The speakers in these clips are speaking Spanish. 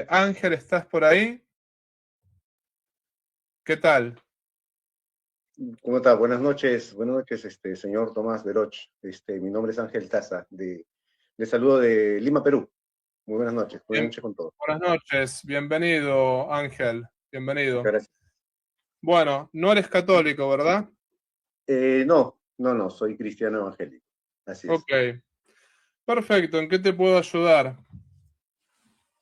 Ángel, ¿estás por ahí? ¿Qué tal? ¿Cómo está? Buenas noches, señor Tomás Veroch. Mi nombre es Ángel Taza, de saludo de Lima, Perú. Muy buenas Bien, noches con todos. buenas noches, bienvenido, Ángel, Muchas bienvenido. gracias. Bueno, no eres católico, ¿verdad? No, soy cristiano evangélico. Así es. Ok, perfecto, ¿en qué te puedo ayudar?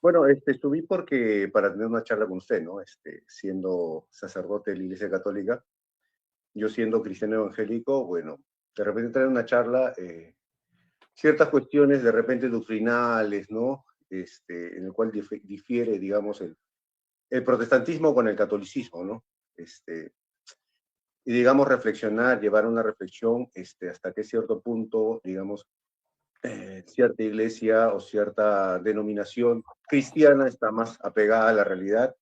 Bueno, subí porque para tener una charla con usted, ¿no? Siendo sacerdote de la Iglesia Católica, yo siendo cristiano evangélico, bueno, de repente traer una charla, ciertas cuestiones de repente doctrinales, ¿no? En el cual difiere, digamos, el protestantismo con el catolicismo, ¿no? Y digamos reflexionar, llevar una reflexión hasta qué cierto punto, digamos, cierta iglesia o cierta denominación cristiana está más apegada a la realidad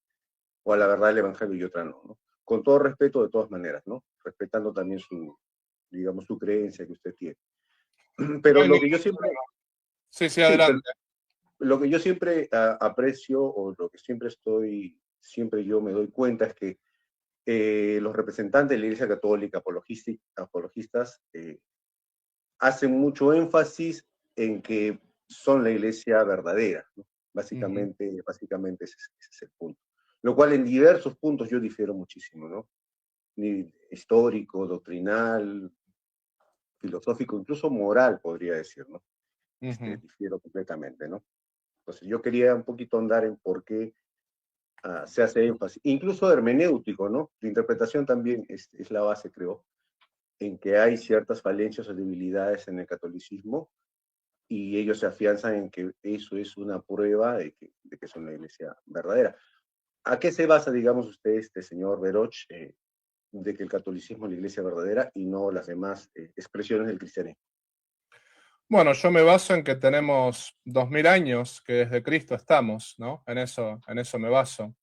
o a la verdad del evangelio y otra no, ¿no? Con todo respeto de todas maneras, ¿no? Respetando también digamos, su creencia que usted tiene. No Pero hay lo que yo ningún siempre, problema. Sí, sí, sí, pero adelante. lo que yo siempre aprecio o lo que siempre yo me doy cuenta es que los representantes de la Iglesia Católica, apologistas, hacen mucho énfasis en que son la Iglesia verdadera, ¿no? Ujú. Básicamente ese es el punto. Lo cual en diversos puntos yo difiero muchísimo, ¿no? Ni histórico, doctrinal, filosófico, incluso moral, podría decir, ¿no? Ujú. Difiero completamente, ¿no? Entonces yo quería un poquito andar en por qué se hace énfasis, incluso hermenéutico, ¿no? La interpretación también es la base, creo, en que hay ciertas falencias o debilidades en el catolicismo y ellos se afianzan en que eso es una prueba de que son la iglesia verdadera. ¿A qué se basa, digamos usted, señor Veroch, de que el catolicismo es la iglesia verdadera y no las demás expresiones del cristianismo? Bueno, yo me baso en que tenemos 2000 años que desde Cristo estamos, ¿no? En eso me baso.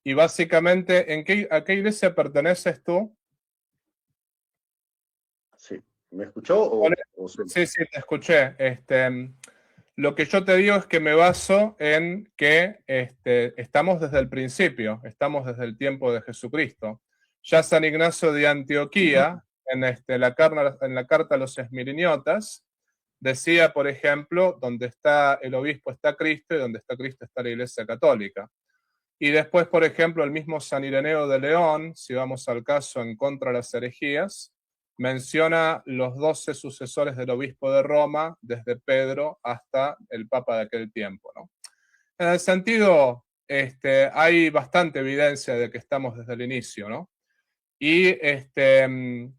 Y básicamente, ¿a qué iglesia perteneces tú? Sí. ¿Me escuchó ¿Cuál o, es? o se... Sí, sí, te escuché. Lo que yo te digo es que me baso en que estamos desde el principio, estamos desde el tiempo de Jesucristo. Ya San Ignacio de Antioquía, en la carta a los Esmiriniotas, decía, por ejemplo, donde está el obispo está Cristo y donde está Cristo está la Iglesia Católica. Y después, por ejemplo, el mismo San Ireneo de León, si vamos al caso en contra de las herejías, menciona los 12 sucesores del obispo de Roma, desde Pedro hasta el papa de aquel tiempo, ¿no? En el sentido, hay bastante evidencia de que estamos desde el inicio, ¿no? Y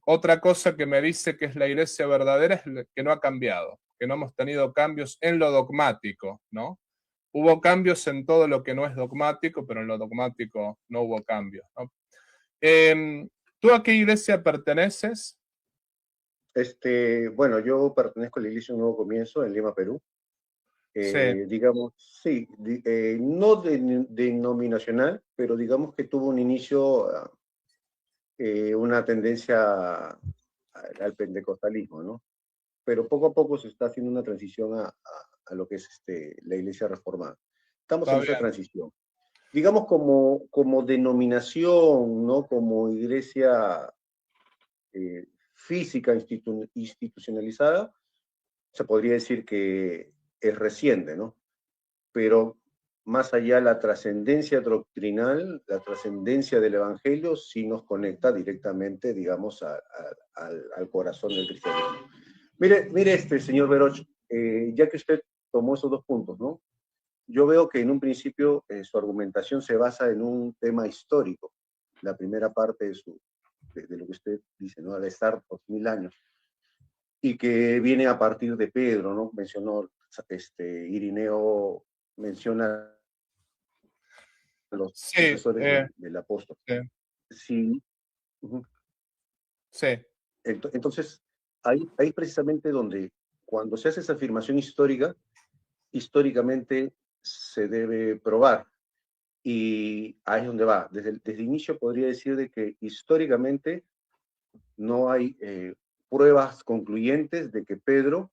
otra cosa que me dice que es la iglesia verdadera es que no ha cambiado, que no hemos tenido cambios en lo dogmático, ¿no? Hubo cambios en todo lo que no es dogmático, pero en lo dogmático no hubo cambios, ¿no? ¿Tú a qué iglesia perteneces? Bueno, yo pertenezco a la Iglesia Un Nuevo Comienzo en Lima, Perú. Sí, Digamos, sí, no denominacional, pero digamos que tuvo un inicio, una tendencia al pentecostalismo, ¿no? Pero poco a poco se está haciendo una transición a lo que es la Iglesia Reformada. Estamos está en esa bien. transición. Digamos como denominación, ¿no? Como iglesia física institucionalizada, se podría decir que es reciente, ¿no? Pero más allá la trascendencia doctrinal, la trascendencia del Evangelio, sí nos conecta directamente, digamos, al corazón del cristianismo. Mire señor Veroch, ya que usted tomó esos dos puntos, ¿no? Yo veo que en un principio su argumentación se basa en un tema histórico, la primera parte de lo que usted dice, ¿no? De estar por 1000 años, y que viene a partir de Pedro, ¿no? Mencionó, Irineo menciona los Sí, sucesores del apóstol. sí, Sí, uh-huh. sí, Entonces, ahí precisamente donde cuando se hace esa afirmación histórica, históricamente se debe probar. Y ahí es donde va. Desde el inicio podría decir de que históricamente no hay pruebas concluyentes de que Pedro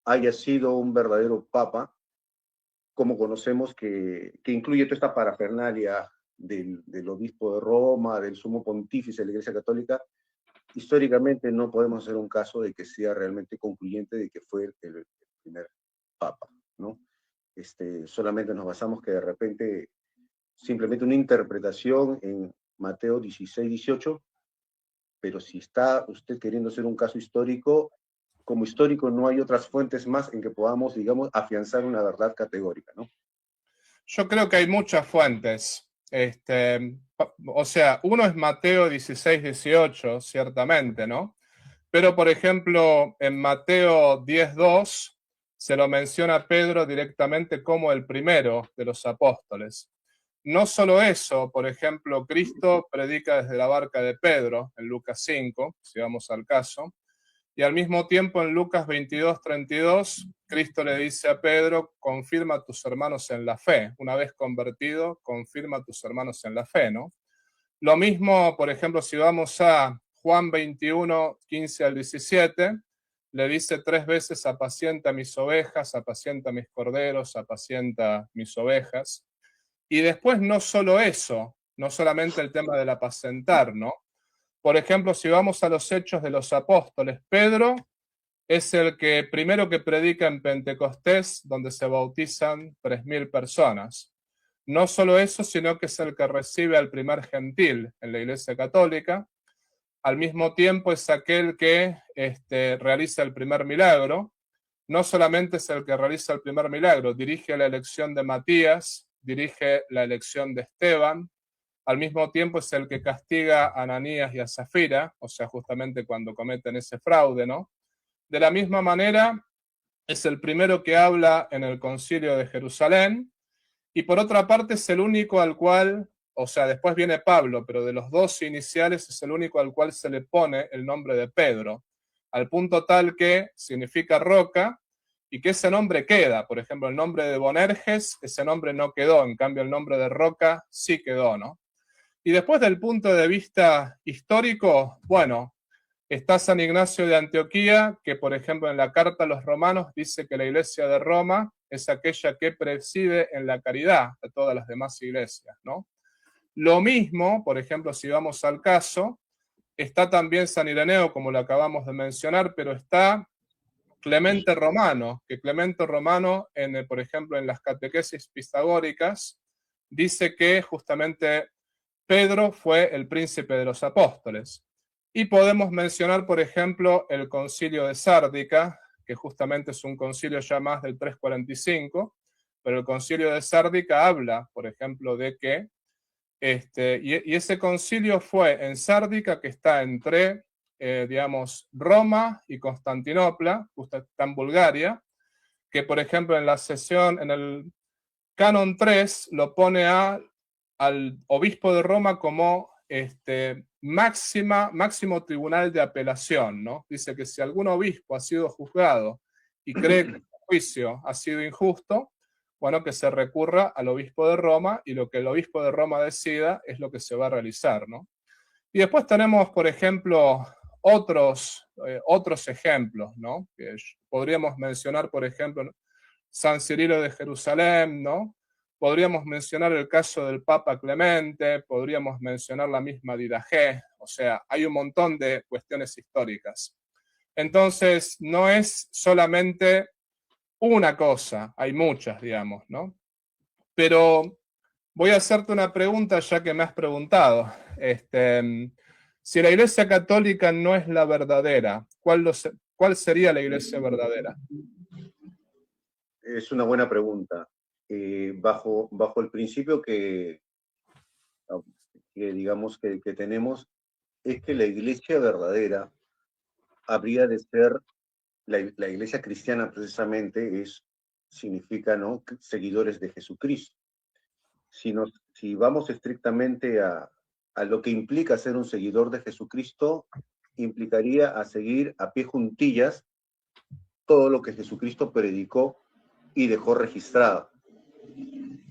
haya sido un verdadero papa como conocemos que incluye toda esta parafernalia del obispo de Roma, del sumo pontífice de la Iglesia Católica, históricamente no podemos hacer un caso de que sea realmente concluyente de que fue el primer papa, ¿no? Solamente nos basamos que de repente simplemente una interpretación en Mateo 16, 18, pero si está usted queriendo hacer un caso histórico, como histórico no hay otras fuentes más en que podamos, digamos, afianzar una verdad categórica, ¿no? Yo creo que hay muchas fuentes. O sea, uno es Mateo 16, 18, ciertamente, ¿no? Pero, por ejemplo, en Mateo 10, 2, se lo menciona a Pedro directamente como el primero de los apóstoles. No solo eso, por ejemplo, Cristo predica desde la barca de Pedro, en Lucas 5, si vamos al caso, y al mismo tiempo en Lucas 22, 32, Cristo le dice a Pedro, confirma a tus hermanos en la fe. Una vez convertido, confirma a tus hermanos en la fe, ¿no? Lo mismo, por ejemplo, si vamos a Juan 21, 15 al 17, le dice 3 veces, apacienta mis ovejas, apacienta mis corderos, apacienta mis ovejas. Y después no solo eso, no solamente el tema del apacentar, ¿no? Por ejemplo, si vamos a los hechos de los apóstoles, Pedro es el que primero que predica en Pentecostés, donde se bautizan 3.000 personas. No solo eso, sino que es el que recibe al primer gentil en la Iglesia Católica. Al mismo tiempo es aquel que realiza el primer milagro. No solamente es el que realiza el primer milagro, dirige la elección de Matías, dirige la elección de Esteban, al mismo tiempo es el que castiga a Ananías y a Zafira, o sea, justamente cuando cometen ese fraude, ¿no? De la misma manera, es el primero que habla en el concilio de Jerusalén, y por otra parte es el único al cual, o sea, después viene Pablo, pero de los dos iniciales es el único al cual se le pone el nombre de Pedro, al punto tal que significa roca, y que ese nombre queda. Por ejemplo, el nombre de Bonerges, ese nombre no quedó, en cambio el nombre de roca sí quedó, ¿no? Y después del punto de vista histórico, bueno, está San Ignacio de Antioquía, que por ejemplo en la carta a los romanos dice que la iglesia de Roma es aquella que preside en la caridad a todas las demás iglesias, ¿no? Lo mismo, por ejemplo, si vamos al caso, está también San Ireneo, como lo acabamos de mencionar, pero está Clemente Romano, que Clemente Romano, por ejemplo, en las catequesis pitagóricas, dice que justamente Pedro fue el príncipe de los apóstoles. Y podemos mencionar, por ejemplo, el concilio de Sárdica, que justamente es un concilio ya más del 345, pero el concilio de Sárdica habla, por ejemplo, de que, y ese concilio fue en Sárdica, que está entre, digamos, Roma y Constantinopla, justo está en Bulgaria, que, por ejemplo, en la sesión, en el Canon 3, lo pone al obispo de Roma como máximo tribunal de apelación, ¿no? Dice que si algún obispo ha sido juzgado y cree que el juicio ha sido injusto, bueno, que se recurra al obispo de Roma y lo que el obispo de Roma decida es lo que se va a realizar, ¿no? Y después tenemos, por ejemplo, otros ejemplos, ¿no? Que podríamos mencionar, por ejemplo, San Cirilo de Jerusalén, ¿no? Podríamos mencionar el caso del Papa Clemente, podríamos mencionar la misma Didache, o sea, hay un montón de cuestiones históricas. Entonces, no es solamente una cosa, hay muchas, digamos, ¿no? Pero voy a hacerte una pregunta ya que me has preguntado. Si la Iglesia Católica no es la verdadera, ¿cuál sería la Iglesia verdadera? Es una buena pregunta. Bajo el principio que digamos que tenemos, es que la iglesia verdadera habría de ser, la iglesia cristiana precisamente significa, ¿no?, seguidores de Jesucristo. Si vamos estrictamente a lo que implica ser un seguidor de Jesucristo, implicaría a seguir a pie juntillas todo lo que Jesucristo predicó y dejó registrado.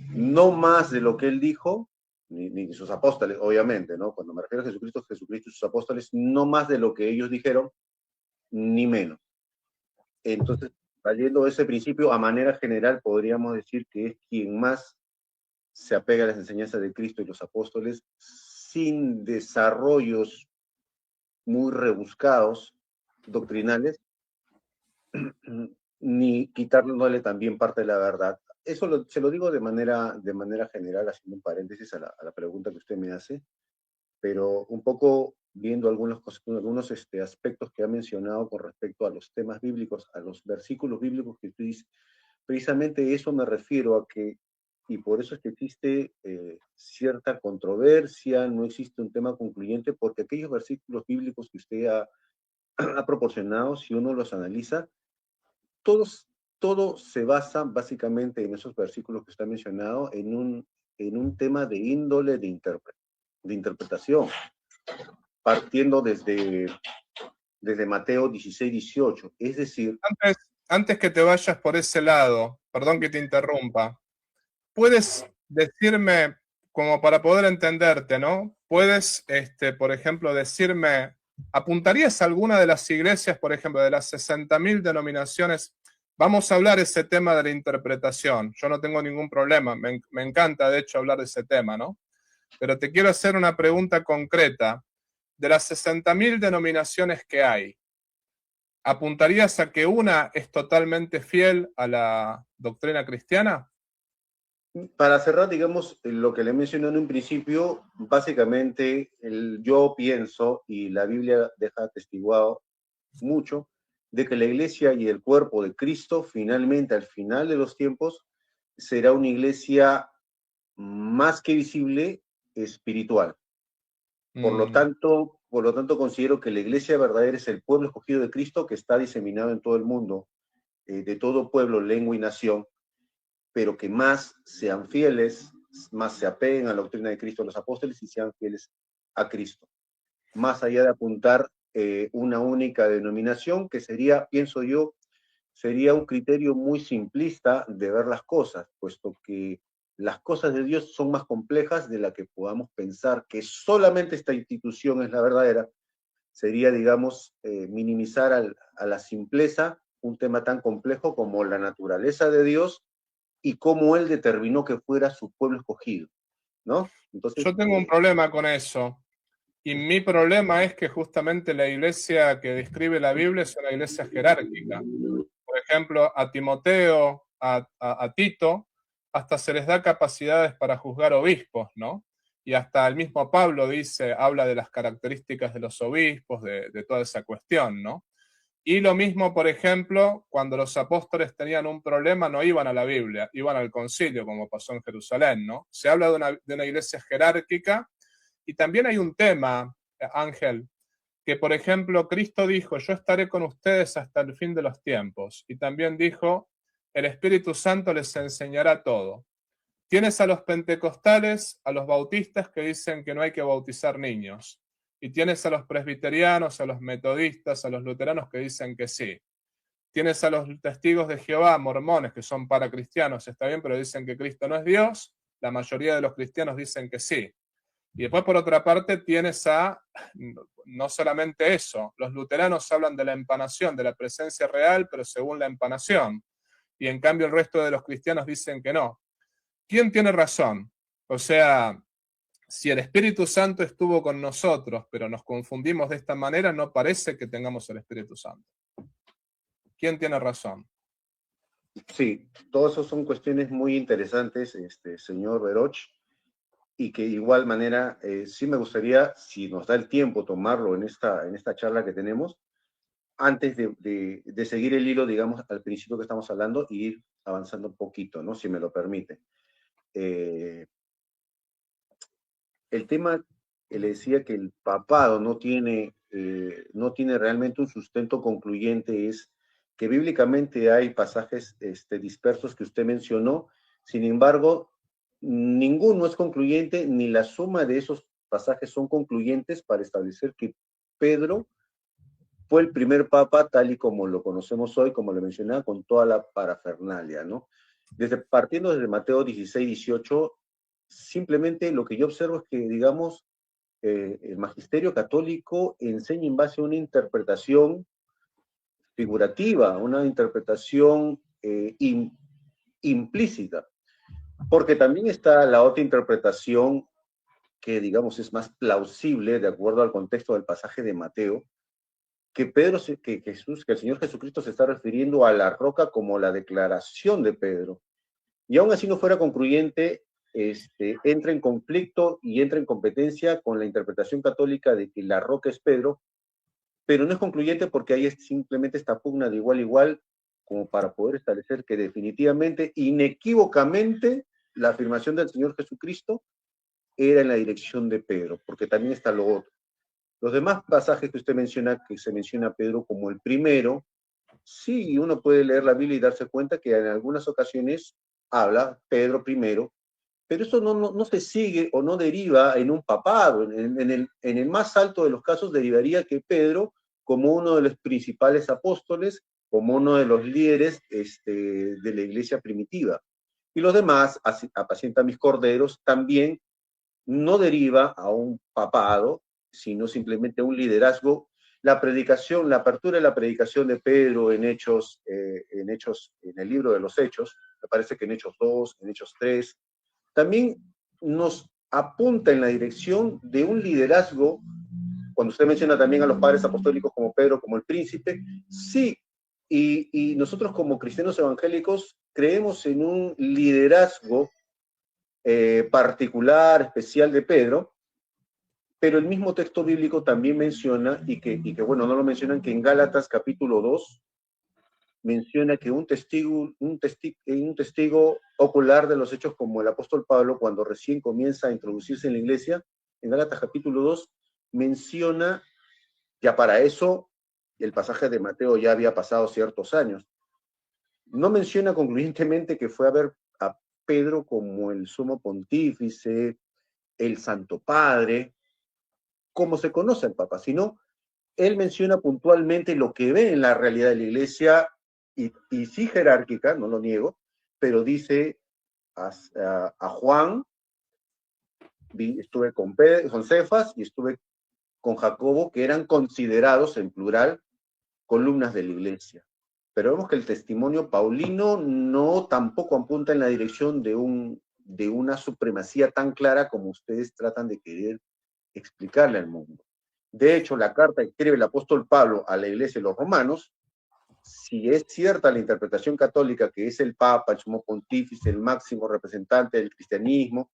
No más de lo que él dijo, ni sus apóstoles, obviamente, ¿no? Cuando me refiero a Jesucristo, Jesucristo y sus apóstoles, no más de lo que ellos dijeron, ni menos. Entonces, saliendo de ese principio, a manera general podríamos decir que es quien más se apega a las enseñanzas de Cristo y los apóstoles, sin desarrollos muy rebuscados, doctrinales, ni quitándole también parte de la verdad. Eso se lo digo de manera general, haciendo un paréntesis a la pregunta que usted me hace, pero un poco viendo algunos aspectos que ha mencionado con respecto a los temas bíblicos, a los versículos bíblicos que usted dice, precisamente eso me refiero a que, y por eso es que existe cierta controversia, no existe un tema concluyente, porque aquellos versículos bíblicos que usted ha proporcionado, si uno los analiza, todos, todo se basa básicamente en esos versículos que está mencionado en un tema de índole de interpretación, partiendo desde Mateo 16, 18. Es decir, Antes que te vayas por ese lado, perdón que te interrumpa, ¿puedes decirme, como para poder entenderte, ¿no? ¿Puedes, por ejemplo, decirme, apuntarías a alguna de las iglesias, por ejemplo, de las 60.000 denominaciones? Vamos a hablar ese tema de la interpretación. Yo no tengo ningún problema. Me encanta, de hecho, hablar de ese tema, ¿no? Pero te quiero hacer una pregunta concreta. De las 60.000 denominaciones que hay, ¿apuntarías a que una es totalmente fiel a la doctrina cristiana? para cerrar, digamos, lo que le mencioné en un principio, básicamente yo pienso, y la Biblia deja atestiguado mucho, de que la iglesia y el cuerpo de Cristo, finalmente, al final de los tiempos, será una iglesia más que visible, espiritual. Por lo tanto, considero que la iglesia verdadera es el pueblo escogido de Cristo que está diseminado en todo el mundo, de todo pueblo, lengua y nación, pero que más sean fieles, más se apeguen a la doctrina de Cristo los apóstoles y sean fieles a Cristo. Más allá de apuntar una única denominación, que sería, pienso yo, sería un criterio muy simplista de ver las cosas, puesto que las cosas de Dios son más complejas de la que podamos pensar que solamente esta institución es la verdadera. Sería, digamos, minimizar a la simpleza un tema tan complejo como la naturaleza de Dios y cómo Él determinó que fuera su pueblo escogido, ¿no? Entonces, Yo tengo un problema con eso. Y mi problema es que justamente la iglesia que describe la Biblia es una iglesia jerárquica. Por ejemplo, a Timoteo, a Tito, hasta se les da capacidades para juzgar obispos, ¿no? Y hasta el mismo Pablo dice, habla de las características de los obispos, de toda esa cuestión, ¿no? Y lo mismo, por ejemplo, cuando los apóstoles tenían un problema, no iban a la Biblia, iban al concilio, como pasó en Jerusalén, ¿no? Se habla de una iglesia jerárquica. Y también hay un tema, Ángel, que por ejemplo Cristo dijo, yo estaré con ustedes hasta el fin de los tiempos. Y también dijo, el Espíritu Santo les enseñará todo. Tienes a los pentecostales, a los bautistas que dicen que no hay que bautizar niños. Y tienes a los presbiterianos, a los metodistas, a los luteranos que dicen que sí. Tienes a los testigos de Jehová, mormones, que son paracristianos, está bien, pero dicen que Cristo no es Dios. La mayoría de los cristianos dicen que sí. Y después, por otra parte, tienes no solamente eso, los luteranos hablan de la empanación, de la presencia real, pero según la empanación. Y en cambio el resto de los cristianos dicen que no. ¿Quién tiene razón? O sea, si el Espíritu Santo estuvo con nosotros, pero nos confundimos de esta manera, no parece que tengamos el Espíritu Santo. ¿Quién tiene razón? sí, todas esas son cuestiones muy interesantes, señor Veroch, y que de igual manera sí me gustaría, si nos da el tiempo, tomarlo en esta charla que tenemos, antes de seguir el hilo, digamos, al principio que estamos hablando, y ir avanzando un poquito, ¿no? Si me lo permite. El tema que le decía que el papado no tiene realmente un sustento concluyente es que bíblicamente hay pasajes dispersos que usted mencionó, sin embargo, ninguno es concluyente, ni la suma de esos pasajes son concluyentes para establecer que Pedro fue el primer papa tal y como lo conocemos hoy, como le mencionaba, con toda la parafernalia, ¿no? Partiendo desde Mateo 16, 18, simplemente lo que yo observo es que, digamos, el magisterio católico enseña en base a una interpretación figurativa, una interpretación implícita, porque también está la otra interpretación que, digamos, es más plausible de acuerdo al contexto del pasaje de Mateo, que que el Señor Jesucristo se está refiriendo a la roca como la declaración de Pedro. Y aún así no fuera concluyente, entra en conflicto y entra en competencia con la interpretación católica de que la roca es Pedro, pero no es concluyente porque hay simplemente esta pugna de igual a igual como para poder establecer que definitivamente, inequívocamente, la afirmación del Señor Jesucristo era en la dirección de Pedro, porque también está lo otro. Los demás pasajes que usted menciona, que se menciona a Pedro como el primero, sí, uno puede leer la Biblia y darse cuenta que en algunas ocasiones habla Pedro primero, pero eso no se sigue o no deriva en un papado. En el más alto de los casos derivaría que Pedro, como uno de los principales apóstoles, como uno de los líderes de la iglesia primitiva. Y los demás, apacienta mis corderos, también no deriva a un papado, sino simplemente a un liderazgo. La predicación, la apertura de la predicación de Pedro en Hechos, en el libro de los Hechos, me parece que en Hechos 2, en Hechos 3, también nos apunta en la dirección de un liderazgo. Cuando usted menciona también a los padres apostólicos como Pedro, como el príncipe, sí, y nosotros como cristianos evangélicos creemos en un liderazgo particular, especial de Pedro, pero el mismo texto bíblico también menciona, bueno, no lo mencionan, que en Gálatas capítulo 2 menciona que un testigo ocular de los hechos como el apóstol Pablo, cuando recién comienza a introducirse en la iglesia, en Gálatas capítulo 2, menciona, ya para eso, el pasaje de Mateo ya había pasado ciertos años. No menciona concluyentemente que fue a ver a Pedro como el sumo pontífice, el Santo Padre, como se conoce al Papa, sino él menciona puntualmente lo que ve en la realidad de la iglesia, y sí jerárquica, no lo niego, pero dice a Juan, estuve con Cefas y estuve con Jacobo, que eran considerados en plural columnas de la iglesia. Pero vemos que el testimonio paulino no tampoco apunta en la dirección de una supremacía tan clara como ustedes tratan de querer explicarle al mundo. De hecho, la carta que escribe el apóstol Pablo a la iglesia de los romanos, si es cierta la interpretación católica que es el Papa, el sumo pontífice, el máximo representante del cristianismo,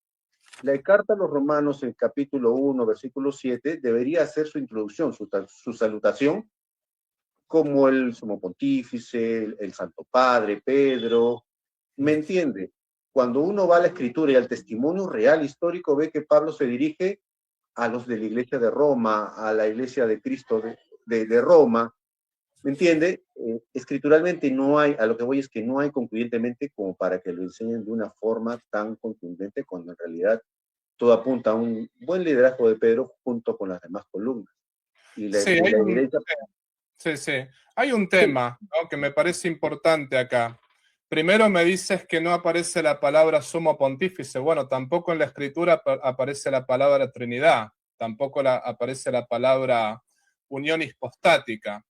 la carta a los romanos, en capítulo 1, versículo 7, debería hacer su introducción, su salutación, como el sumo pontífice, el Santo Padre, Pedro. ¿Me entiende? Cuando uno va a la escritura y al testimonio real histórico, ve que Pablo se dirige a los de la iglesia de Roma, a la iglesia de Cristo de Roma. ¿Me entiende? Escrituralmente no hay, a lo que voy es que no hay concluyentemente como para que lo enseñen de una forma tan contundente, cuando en realidad todo apunta a un buen liderazgo de Pedro junto con las demás columnas. Y la, Sí, y la evidencia... sí. Hay un tema, ¿no?, que me parece importante acá. Primero me dices que no aparece la palabra sumo pontífice. Bueno, tampoco en la escritura aparece la palabra Trinidad, tampoco aparece la palabra unión hispostática.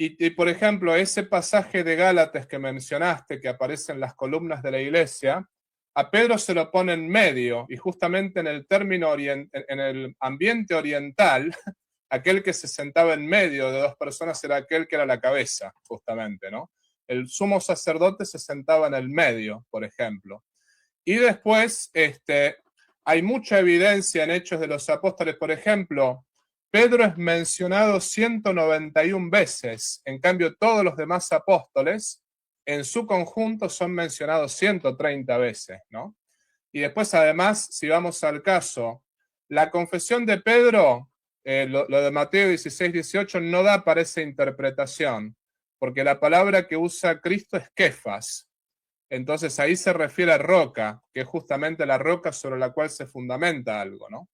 Y, por ejemplo, ese pasaje de Gálatas que mencionaste, que aparece en las columnas de la iglesia, a Pedro se lo pone en medio, y justamente en el término en el ambiente oriental, aquel que se sentaba en medio de dos personas era aquel que era la cabeza, justamente, ¿no? El sumo sacerdote se sentaba en el medio, por ejemplo. Y después, hay mucha evidencia en Hechos de los Apóstoles, por ejemplo, Pedro es mencionado 191 veces, en cambio todos los demás apóstoles en su conjunto son mencionados 130 veces, ¿no? Y después, además, si vamos al caso, la confesión de Pedro, lo de Mateo 16, 18, no da para esa interpretación, porque la palabra que usa Cristo es Kefas. Entonces ahí se refiere a roca, que es justamente la roca sobre la cual se fundamenta algo, ¿no?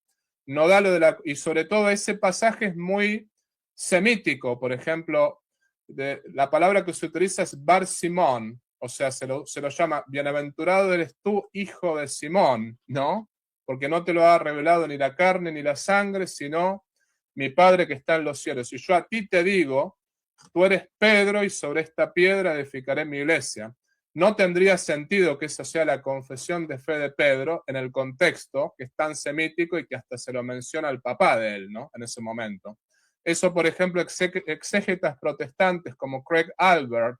No da lo de y sobre todo ese pasaje es muy semítico. Por ejemplo, la palabra que se utiliza es Bar Simón, o sea, se lo llama bienaventurado eres tú, hijo de Simón, ¿no? Porque no te lo ha revelado ni la carne ni la sangre, sino mi Padre que está en los cielos. Y yo a ti te digo, tú eres Pedro y sobre esta piedra edificaré mi iglesia. No tendría sentido que esa sea la confesión de fe de Pedro en el contexto que es tan semítico y que hasta se lo menciona al papá de él, ¿no? En ese momento. Eso, por ejemplo, exégetas protestantes como Craig Albert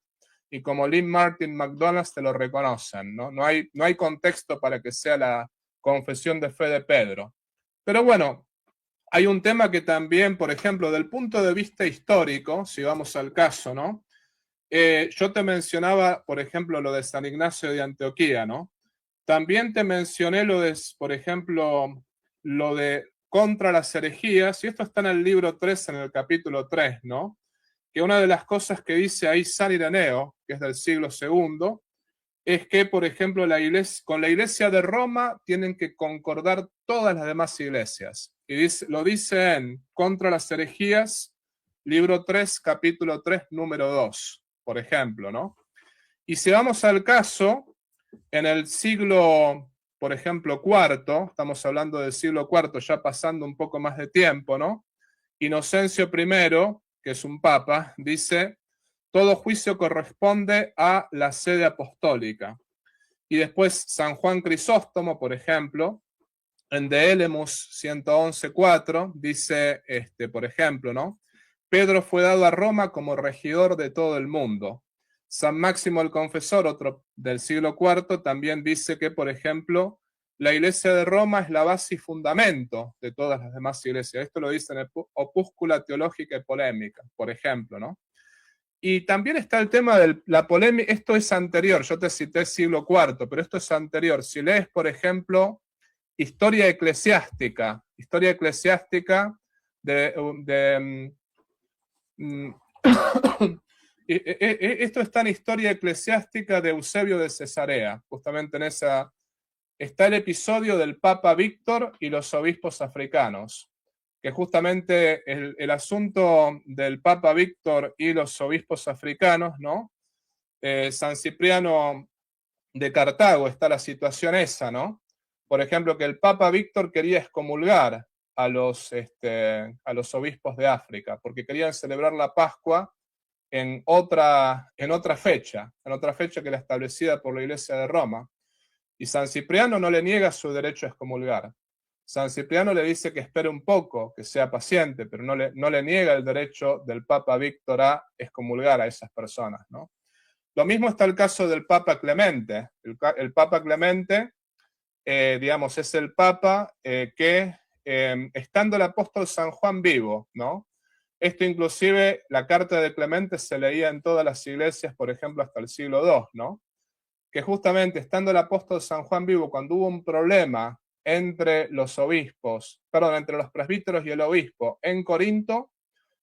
y como Lynn Martin McDonald te lo reconocen, ¿no? No hay contexto para que sea la confesión de fe de Pedro. Pero bueno, hay un tema que también, por ejemplo, del punto de vista histórico, si vamos al caso, ¿no? Yo te mencionaba, por ejemplo, lo de San Ignacio de Antioquía, ¿no? También te mencioné lo de, por ejemplo, lo de contra las herejías, y esto está en el libro 3, en el capítulo 3, ¿no? Que una de las cosas que dice ahí San Ireneo, que es del siglo II, es que, por ejemplo, con la iglesia de Roma tienen que concordar todas las demás iglesias. Y lo dice en Contra las herejías, libro 3, capítulo 3, número 2, por ejemplo, ¿no? Y si vamos al caso, en el siglo, por ejemplo, IV, estamos hablando del siglo IV, ya pasando un poco más de tiempo, ¿no? Inocencio I, que es un papa, dice: todo juicio corresponde a la sede apostólica. Y después San Juan Crisóstomo, por ejemplo, en De Elemus 111.4, dice, por ejemplo, ¿no? Pedro fue dado a Roma como regidor de todo el mundo. San Máximo el Confesor, otro del siglo IV, también dice que, por ejemplo, la iglesia de Roma es la base y fundamento de todas las demás iglesias. Esto lo dice en el Opúscula Teológica y Polémica, por ejemplo, ¿no? Y también está el tema de la polémica, esto es anterior, yo te cité siglo IV, pero esto es anterior. Si lees, por ejemplo, historia eclesiástica esto está en Historia Eclesiástica de Eusebio de Cesarea, justamente en esa está el episodio del Papa Víctor y los obispos africanos, que justamente el asunto del Papa Víctor y los obispos africanos, ¿no? San Cipriano de Cartago está la situación esa, ¿no? Por ejemplo, que el Papa Víctor quería excomulgar a los obispos de África, porque querían celebrar la Pascua en otra fecha que era establecida por la Iglesia de Roma. Y San Cipriano no le niega su derecho a excomulgar. San Cipriano le dice que espere un poco, que sea paciente, pero no le niega el derecho del Papa Víctor a excomulgar a esas personas, ¿no? Lo mismo está el caso del Papa Clemente. El Papa Clemente, digamos, es el Papa que, estando el apóstol San Juan vivo, ¿no? Esto inclusive, la carta de Clemente se leía en todas las iglesias, por ejemplo, hasta el siglo II, ¿no? Que justamente estando el apóstol San Juan vivo, cuando hubo un problema entre los obispos, entre los presbíteros y el obispo en Corinto,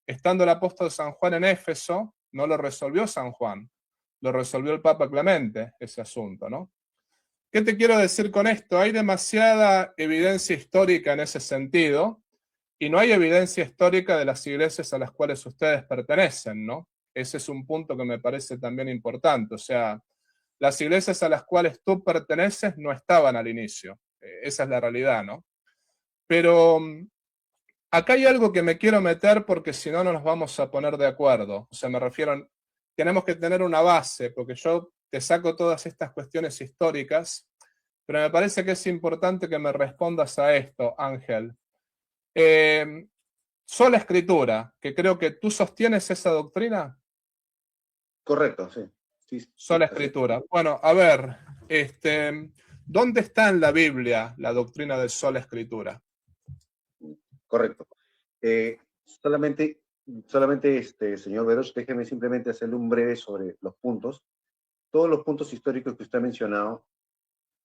estando el apóstol San Juan en Éfeso, no lo resolvió San Juan, lo resolvió el Papa Clemente, ese asunto, ¿no? ¿Qué te quiero decir con esto? Hay demasiada evidencia histórica en ese sentido, y no hay evidencia histórica de las iglesias a las cuales ustedes pertenecen, ¿no? Ese es un punto que me parece también importante. O sea, las iglesias a las cuales tú perteneces no estaban al inicio. Esa es la realidad, ¿no? Pero acá hay algo que me quiero meter porque si no, no nos vamos a poner de acuerdo. O sea, me refiero, tenemos que tener una base, porque yo te saco todas estas cuestiones históricas, pero me parece que es importante que me respondas a esto, Ángel. Sola Escritura, que creo que tú sostienes esa doctrina. Correcto, sí. Sí, Sola Escritura. Bueno, a ver, ¿dónde está en la Biblia la doctrina de sola Escritura? correcto. Solamente, señor Veros, déjeme simplemente hacerle un breve sobre los puntos. Todos los puntos históricos que usted ha mencionado,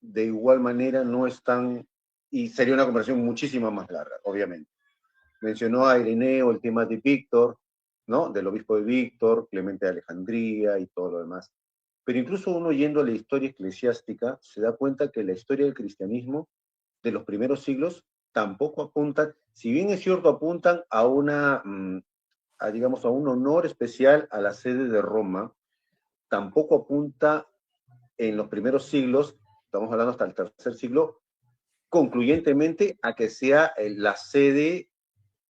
de igual manera no están, y sería una conversación muchísimo más larga, obviamente. Mencionó a Ireneo el tema de Víctor, ¿no? Del obispo de Víctor, Clemente de Alejandría y todo lo demás. Pero incluso uno yendo a la historia eclesiástica, se da cuenta que la historia del cristianismo de los primeros siglos tampoco apuntan, si bien es cierto, apuntan a digamos, a un honor especial a la sede de Roma, tampoco apunta en los primeros siglos, estamos hablando hasta el tercer siglo, concluyentemente a que sea la sede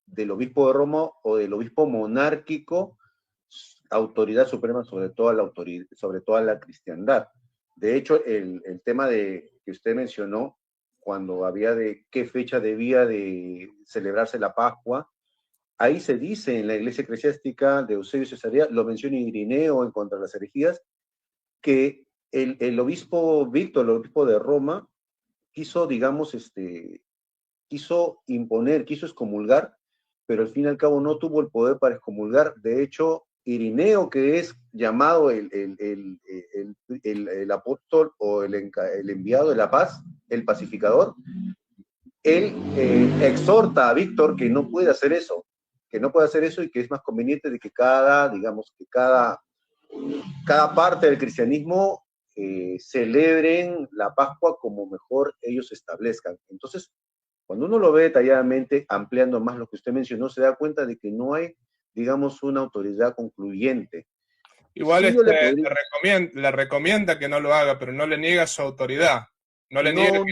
del obispo de Roma o del obispo monárquico autoridad suprema sobre toda la autoridad, sobre toda la cristiandad. De hecho, el tema que usted mencionó, cuando había de qué fecha debía de celebrarse la Pascua, ahí se dice en la iglesia eclesiástica de Eusebio Cesarea, lo menciona Irineo en Contra las herejías, que el obispo Víctor, el obispo de Roma, quiso, digamos, quiso imponer, quiso excomulgar, pero al fin y al cabo no tuvo el poder para excomulgar. De hecho, Irineo, que es llamado el apóstol o el enviado de la paz, el pacificador, él exhorta a Víctor que no puede hacer eso, y que es más conveniente de que digamos, que cada parte del cristianismo celebren la Pascua como mejor ellos establezcan. Entonces, cuando uno lo ve detalladamente, ampliando más lo que usted mencionó, se da cuenta de que no hay, digamos, una autoridad concluyente. Igual Sí, yo le podría... le recomienda que no lo haga, pero no le niega su autoridad. No le niega, No.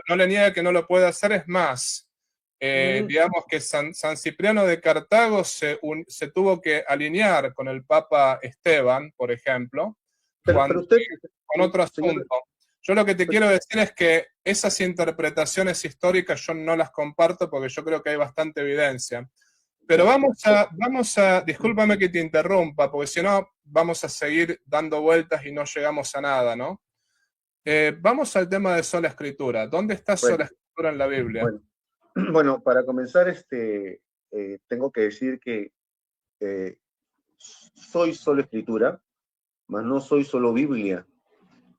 no le niega que no lo pueda hacer, es más. Digamos que San Cipriano de Cartago se tuvo que alinear con el Papa Esteban, por ejemplo, Pero usted, con otro señor, asunto. Yo lo que te quiero decir es que esas interpretaciones históricas yo no las comparto porque yo creo que hay bastante evidencia. Pero discúlpame que te interrumpa, porque si no vamos a seguir dando vueltas y no llegamos a nada, ¿no? Vamos al tema de sola escritura. ¿Dónde está sola escritura en la Biblia? Bueno, para comenzar, tengo que decir que soy solo escritura, mas no soy solo Biblia.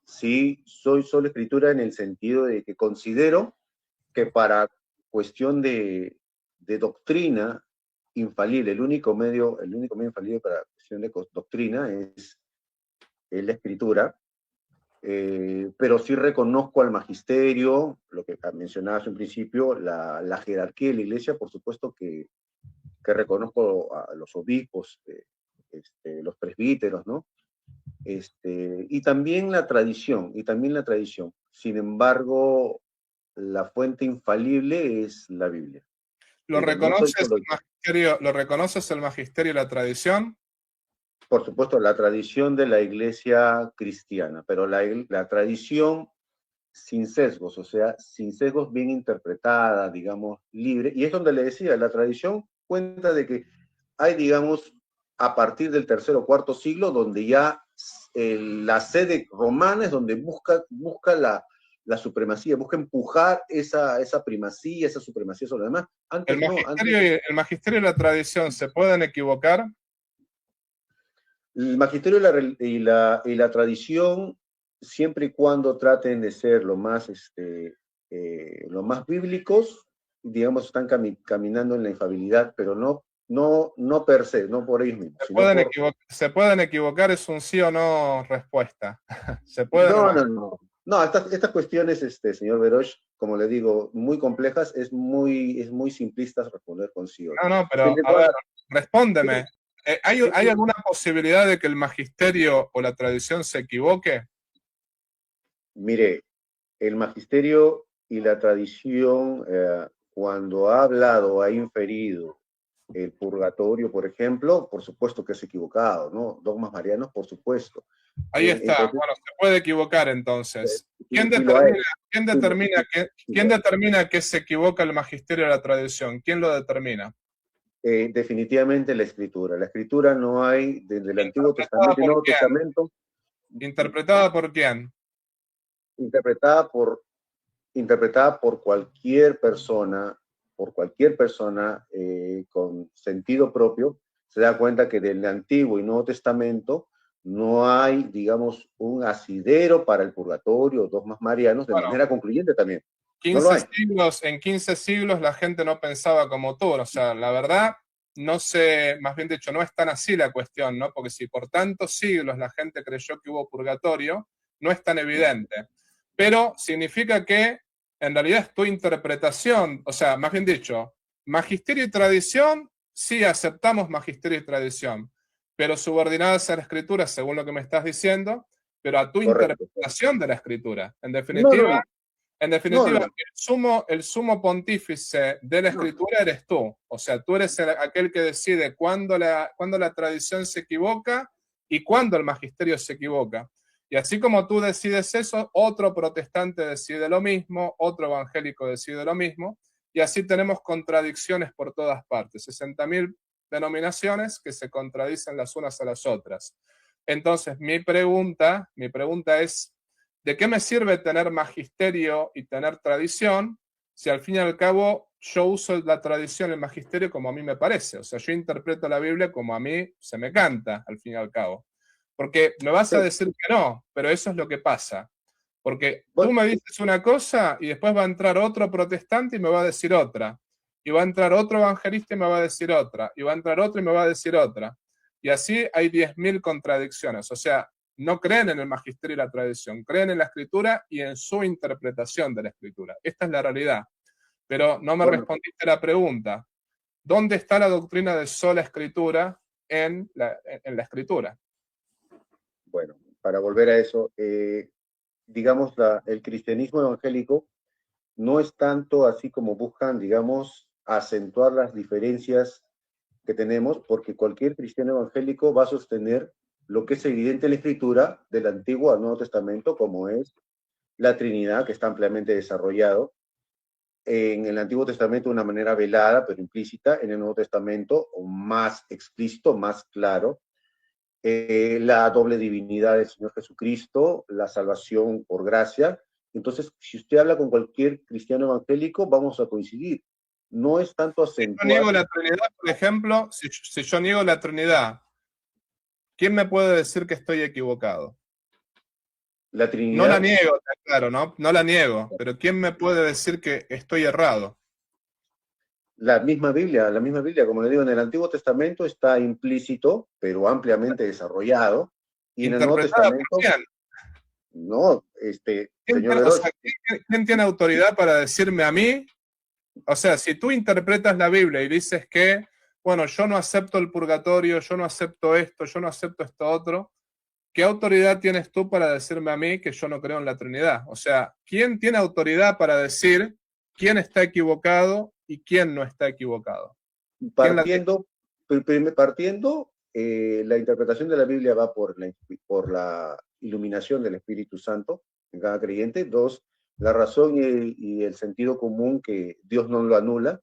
Sí, soy solo escritura en el sentido de que considero que para cuestión de doctrina infalible, el único medio infalible para cuestión de doctrina es la escritura, pero sí reconozco al magisterio, lo que mencionaba hace un principio, la jerarquía de la iglesia, por supuesto que reconozco a los obispos, los presbíteros, ¿no? Y también la tradición. Sin embargo, la fuente infalible es la Biblia. ¿Lo reconoces el magisterio y la tradición? Por supuesto, la tradición de la iglesia cristiana, pero la tradición sin sesgos, o sea, sin sesgos, bien interpretada, digamos, libre. Y es donde le decía, la tradición cuenta de que hay, digamos, a partir del tercer o cuarto siglo, donde ya la sede romana es donde busca la supremacía, busca empujar esa primacía, esa supremacía sobre los demás. Antes no, ¿El magisterio y la tradición se pueden equivocar? El magisterio y la tradición, siempre y cuando traten de ser lo más bíblicos, digamos, están caminando en la infalibilidad, pero no per se, no por ellos mismos. ¿Se pueden equivocar? Es un sí o no respuesta. ¿Se pueden o no? No, estas cuestiones, señor Verosh, como le digo, muy complejas, es muy simplista responder con sí o no. No, pero a ver, respóndeme. ¿Hay alguna posibilidad de que el magisterio o la tradición se equivoque? Mire, el magisterio y la tradición, cuando ha hablado, ha inferido el purgatorio, por ejemplo, por supuesto que es equivocado, ¿no? Dogmas marianos, por supuesto. Ahí está. Entonces, bueno, se puede equivocar entonces. ¿Quién sí determina que se equivoca el magisterio o la tradición? ¿Quién lo determina? Definitivamente la escritura. La escritura no hay desde el Antiguo Testamento y Nuevo Testamento. ¿Interpretada por quién? Interpretada por cualquier persona, con sentido propio, se da cuenta que del Antiguo y Nuevo Testamento no hay, digamos, un asidero para el purgatorio, dogmas marianos, de manera concluyente también. 15 siglos, en 15 siglos la gente no pensaba como tú, o sea, la verdad, no sé, más bien dicho, no es tan así la cuestión, ¿no? Porque si por tantos siglos la gente creyó que hubo purgatorio, no es tan evidente. Pero significa que en realidad es tu interpretación, o sea, más bien dicho, magisterio y tradición, sí aceptamos magisterio y tradición, pero subordinadas a la escritura, según lo que me estás diciendo, pero a tu interpretación de la escritura. En definitiva, En No, definitiva, no, el sumo pontífice de la no. escritura eres tú. O sea, tú eres aquel que decide cuándo la tradición se equivoca y cuándo el magisterio se equivoca. Y así como tú decides eso, otro protestante decide lo mismo, otro evangélico decide lo mismo, y así tenemos contradicciones por todas partes. 60.000 denominaciones que se contradicen las unas a las otras. Entonces, mi pregunta es, ¿de qué me sirve tener magisterio y tener tradición si al fin y al cabo yo uso la tradición y el magisterio como a mí me parece? O sea, yo interpreto la Biblia como a mí se me canta, al fin y al cabo. Porque me vas a Sí, decir que no, pero eso es lo que pasa. Porque tú bueno, me dices una cosa y después va a entrar otro protestante y me va a decir otra. Y va a entrar otro evangelista y me va a decir otra. Y va a entrar otro y me va a decir otra. Y así hay 10.000 contradicciones. O sea, no creen en el magisterio y la tradición, creen en la escritura y en su interpretación de la escritura. Esta es la realidad. Pero no me bueno, respondiste a la pregunta. ¿Dónde está la doctrina de sola escritura en la escritura? bueno, para volver a eso, digamos, el cristianismo evangélico no es tanto así como buscan, digamos, acentuar las diferencias que tenemos, porque cualquier cristiano evangélico va a sostener lo que es evidente en la escritura del Antiguo al Nuevo Testamento, como es la Trinidad, que está ampliamente desarrollado. En el Antiguo Testamento de una manera velada, pero implícita, en el Nuevo Testamento más explícito, más claro, la doble divinidad del Señor Jesucristo, la salvación por gracia. Entonces, si usted habla con cualquier cristiano evangélico, vamos a coincidir. No es tanto Si yo acentuar niego la Trinidad, por ejemplo, si yo niego la Trinidad, ¿quién me puede decir que estoy equivocado? la No la Trinidad. niego, está claro, ¿no? No la niego, pero ¿quién me puede decir que estoy errado? La misma Biblia, como le digo, en el Antiguo Testamento está implícito, pero ampliamente desarrollado, y en el Nuevo ¿Interpretada por Testamento, quién? no, señor O sea, Veroz, ¿quién tiene autoridad para decirme a mí? O sea, si tú interpretas la Biblia y dices que, bueno, yo no acepto el purgatorio, yo no acepto esto, yo no acepto esto otro, ¿qué autoridad tienes tú para decirme a mí que yo no creo en la Trinidad? O sea, ¿quién tiene autoridad para decir quién está equivocado y quién no está equivocado? ¿Quién la tiene? partiendo, partiendo la interpretación de la Biblia va por la iluminación del Espíritu Santo en cada creyente. Dos, la razón y el sentido común que Dios no lo anula.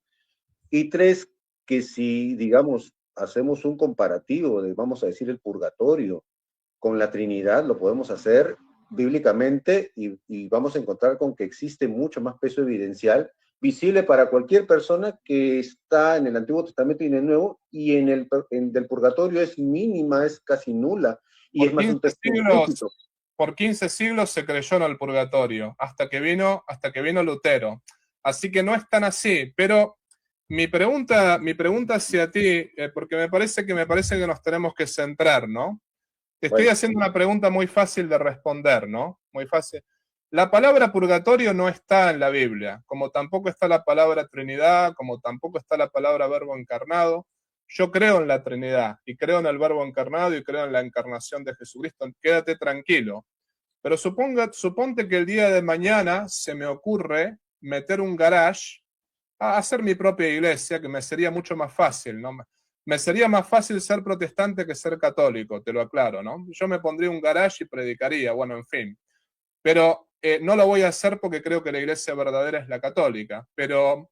Y tres, que si, digamos, hacemos un comparativo de, vamos a decir, el purgatorio con la Trinidad, lo podemos hacer bíblicamente y vamos a encontrar con que existe mucho más peso evidencial visible para cualquier persona que está en el Antiguo Testamento y en el Nuevo, y del purgatorio es mínima, es casi nula, y es Por más un 15 texto siglos, implícito. por 15 siglos se creyó en el purgatorio, hasta que vino Lutero. Así que no es tan así, pero mi pregunta hacia ti, porque me parece que nos tenemos que centrar, ¿no? Te estoy Bueno, haciendo una pregunta muy fácil de responder, ¿no? Muy fácil. La palabra purgatorio no está en la Biblia, como tampoco está la palabra Trinidad, como tampoco está la palabra Verbo encarnado. Yo creo en la Trinidad y creo en el Verbo encarnado y creo en la encarnación de Jesucristo. Quédate tranquilo. Pero suponte que el día de mañana se me ocurre meter un garage a hacer mi propia iglesia, que me sería mucho más fácil, ¿no? Me sería más fácil ser protestante que ser católico, te lo aclaro, ¿no? Yo me pondría un garage y predicaría, bueno, en fin. Pero no lo voy a hacer porque creo que la iglesia verdadera es la católica. Pero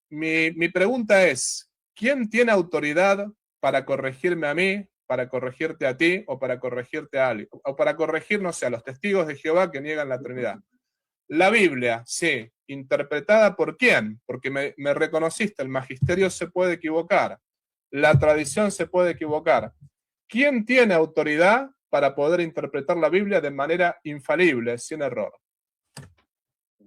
mi pregunta es, ¿quién tiene autoridad para corregirme a mí, para corregirte a ti o para corregirte a alguien? O para corregir, no sé, a los testigos de Jehová que niegan la Trinidad. La Biblia, sí. ¿Interpretada por quién? Porque me reconociste, el magisterio se puede equivocar, la tradición se puede equivocar. ¿Quién tiene autoridad para poder interpretar la Biblia de manera infalible, sin error?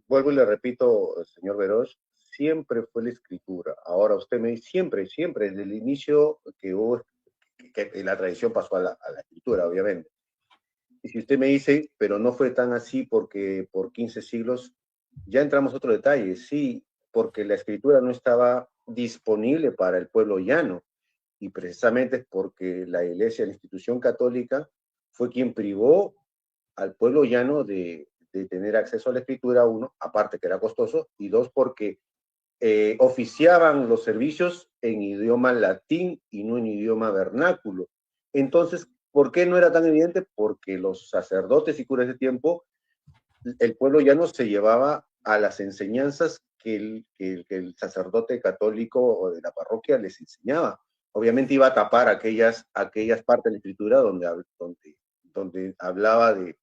vuelvo y le repito, señor Veroz, siempre fue la escritura. Ahora usted me dice, siempre, siempre, desde el inicio que hubo, que la tradición pasó a la escritura, obviamente. Y si usted me dice, pero no fue tan así porque por 15 siglos, ya entramos a otro detalle, sí, porque la escritura no estaba disponible para el pueblo llano, y precisamente es porque la iglesia, la institución católica, fue quien privó al pueblo llano de tener acceso a la escritura, uno, aparte que era costoso, y dos, porque oficiaban los servicios en idioma latín y no en idioma vernáculo. Entonces, ¿por qué no era tan evidente? Porque los sacerdotes y curas de tiempo, el pueblo ya no se llevaba a las enseñanzas que el sacerdote católico o de la parroquia les enseñaba. Obviamente iba a tapar aquellas partes de la escritura donde hablaba de,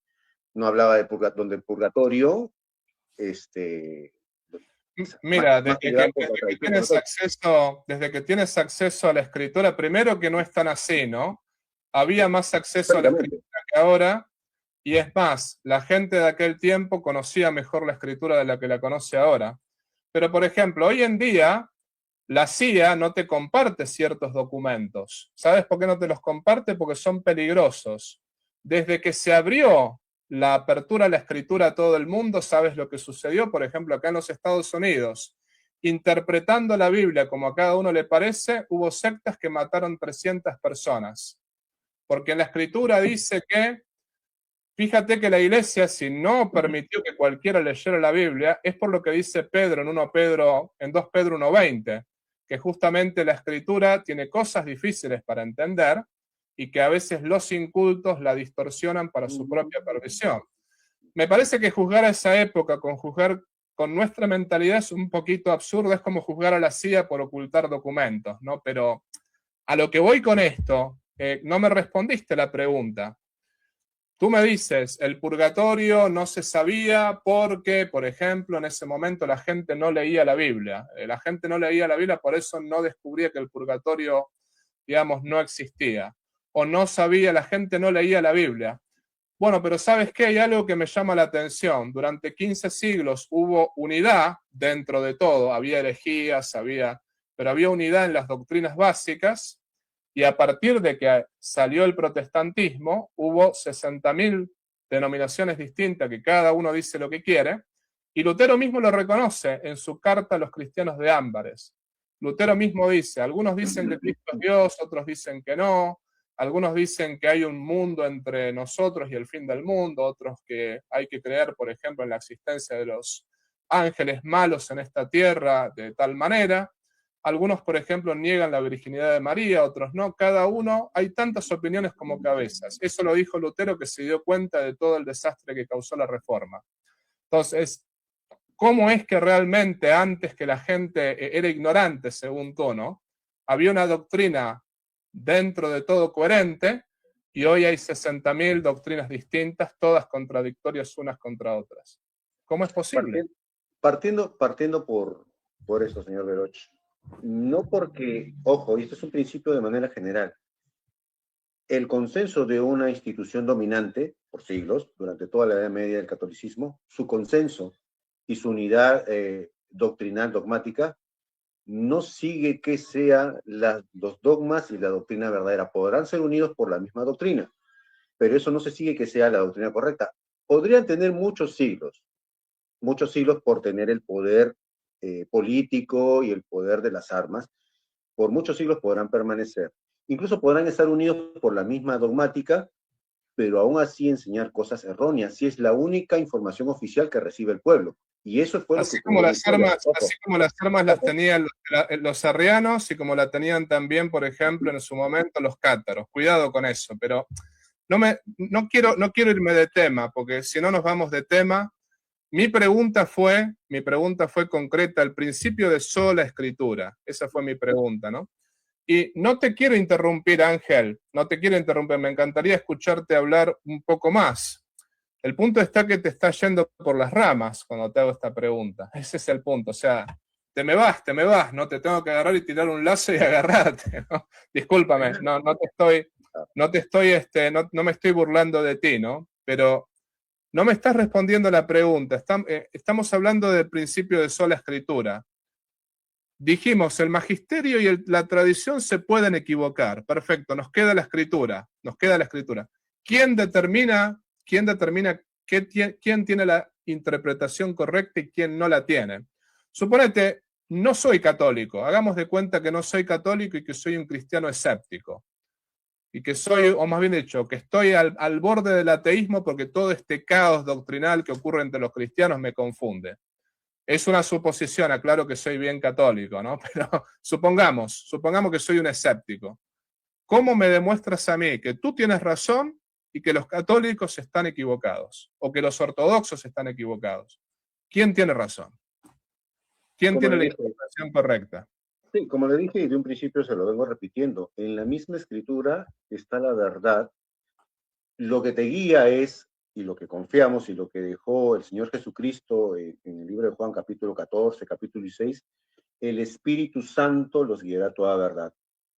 no hablaba de donde el purgatorio, Mira, más que llegar por la tradición católica. desde que tienes acceso a la escritura, primero que no es tan así, ¿no? Había más acceso a la Prácticamente. escritura que ahora, y es más, la gente de aquel tiempo conocía mejor la escritura de la que la conoce ahora. Pero, por ejemplo, hoy en día, la CIA no te comparte ciertos documentos. ¿Sabes por qué no te los comparte? Porque son peligrosos. Desde que se abrió la apertura a la escritura a todo el mundo, ¿sabes lo que sucedió? Por ejemplo, acá en los Estados Unidos, interpretando la Biblia como a cada uno le parece, hubo sectas que mataron 300 personas. Porque en la escritura dice que, fíjate que la iglesia, si no permitió que cualquiera leyera la Biblia, es por lo que dice Pedro en 2 Pedro 1:20, que justamente la escritura tiene cosas difíciles para entender y que a veces los incultos la distorsionan para su propia perversión. Me parece que juzgar a esa época con nuestra mentalidad es un poquito absurdo, es como juzgar a la CIA por ocultar documentos, ¿no? Pero a lo que voy con esto, no me respondiste la pregunta. Tú me dices, el purgatorio no se sabía porque, por ejemplo, en ese momento la gente no leía la Biblia. La gente no leía la Biblia, por eso no descubría que el purgatorio, digamos, no existía. O no sabía, la gente no leía la Biblia. Bueno, pero ¿sabes qué? Hay algo que me llama la atención. Durante 15 siglos hubo unidad dentro de todo. Había herejías, pero había unidad en las doctrinas básicas. Y a partir de que salió el protestantismo, hubo 60.000 denominaciones distintas que cada uno dice lo que quiere, y Lutero mismo lo reconoce en su carta a los cristianos de Ámbares. Lutero mismo dice, algunos dicen que Cristo es Dios, otros dicen que no, algunos dicen que hay un mundo entre nosotros y el fin del mundo, otros que hay que creer, por ejemplo, en la existencia de los ángeles malos en esta tierra de tal manera. Algunos, por ejemplo, niegan la virginidad de María, otros no. Cada uno, hay tantas opiniones como cabezas. Eso lo dijo Lutero, que se dio cuenta de todo el desastre que causó la Reforma. Entonces, ¿cómo es que realmente antes que la gente era ignorante, según tú, ¿no? Había una doctrina dentro de todo coherente y hoy hay 60.000 doctrinas distintas, todas contradictorias unas contra otras. ¿Cómo es posible? Partiendo por eso, señor Veroch. No porque, ojo, y esto es un principio de manera general, el consenso de una institución dominante por siglos, durante toda la Edad Media del catolicismo, su consenso y su unidad doctrinal, dogmática, no sigue que sean los dogmas y la doctrina verdadera. Podrán ser unidos por la misma doctrina, pero eso no se sigue que sea la doctrina correcta. Podrían tener muchos siglos por tener el poder político y el poder de las armas, por muchos siglos podrán permanecer. Incluso podrán estar unidos por la misma dogmática, pero aún así enseñar cosas erróneas, si es la única información oficial que recibe el pueblo. Y eso fue lo que ocurrió. Así como las armas las tenían los arrianos y como la tenían también, por ejemplo, en su momento los cátaros. Cuidado con eso, pero no quiero irme de tema, porque si no nos vamos de tema. Mi pregunta fue concreta, al principio de sola escritura. Esa fue mi pregunta, ¿no? Y no te quiero interrumpir, Ángel, no te quiero interrumpir, me encantaría escucharte hablar un poco más. El punto está que te estás yendo por las ramas cuando te hago esta pregunta. Ese es el punto, o sea, te me vas, no te tengo que agarrar y tirar un lazo y agarrarte, ¿no? Discúlpame, no me estoy burlando de ti, ¿no? Pero no me estás respondiendo la pregunta. Estamos hablando del principio de sola escritura. Dijimos, el magisterio y la tradición se pueden equivocar. Perfecto, nos queda la escritura. ¿Quién determina quién tiene la interpretación correcta y quién no la tiene? Suponete, no soy católico. Hagamos de cuenta que no soy católico y que soy un cristiano escéptico. y que soy, o más bien dicho, que estoy al borde del ateísmo porque todo este caos doctrinal que ocurre entre los cristianos me confunde. Es una suposición, aclaro que soy bien católico, ¿no? Pero supongamos que soy un escéptico. ¿Cómo me demuestras a mí que tú tienes razón y que los católicos están equivocados? O que los ortodoxos están equivocados. ¿Quién tiene razón? ¿Quién Como tiene le la dije, información correcta? sí, como le dije y de un principio se lo vengo repitiendo, en la misma escritura está la verdad. Lo que te guía es, y lo que confiamos y lo que dejó el Señor Jesucristo en el libro de Juan capítulo 14, capítulo 6, el Espíritu Santo los guiará a toda verdad.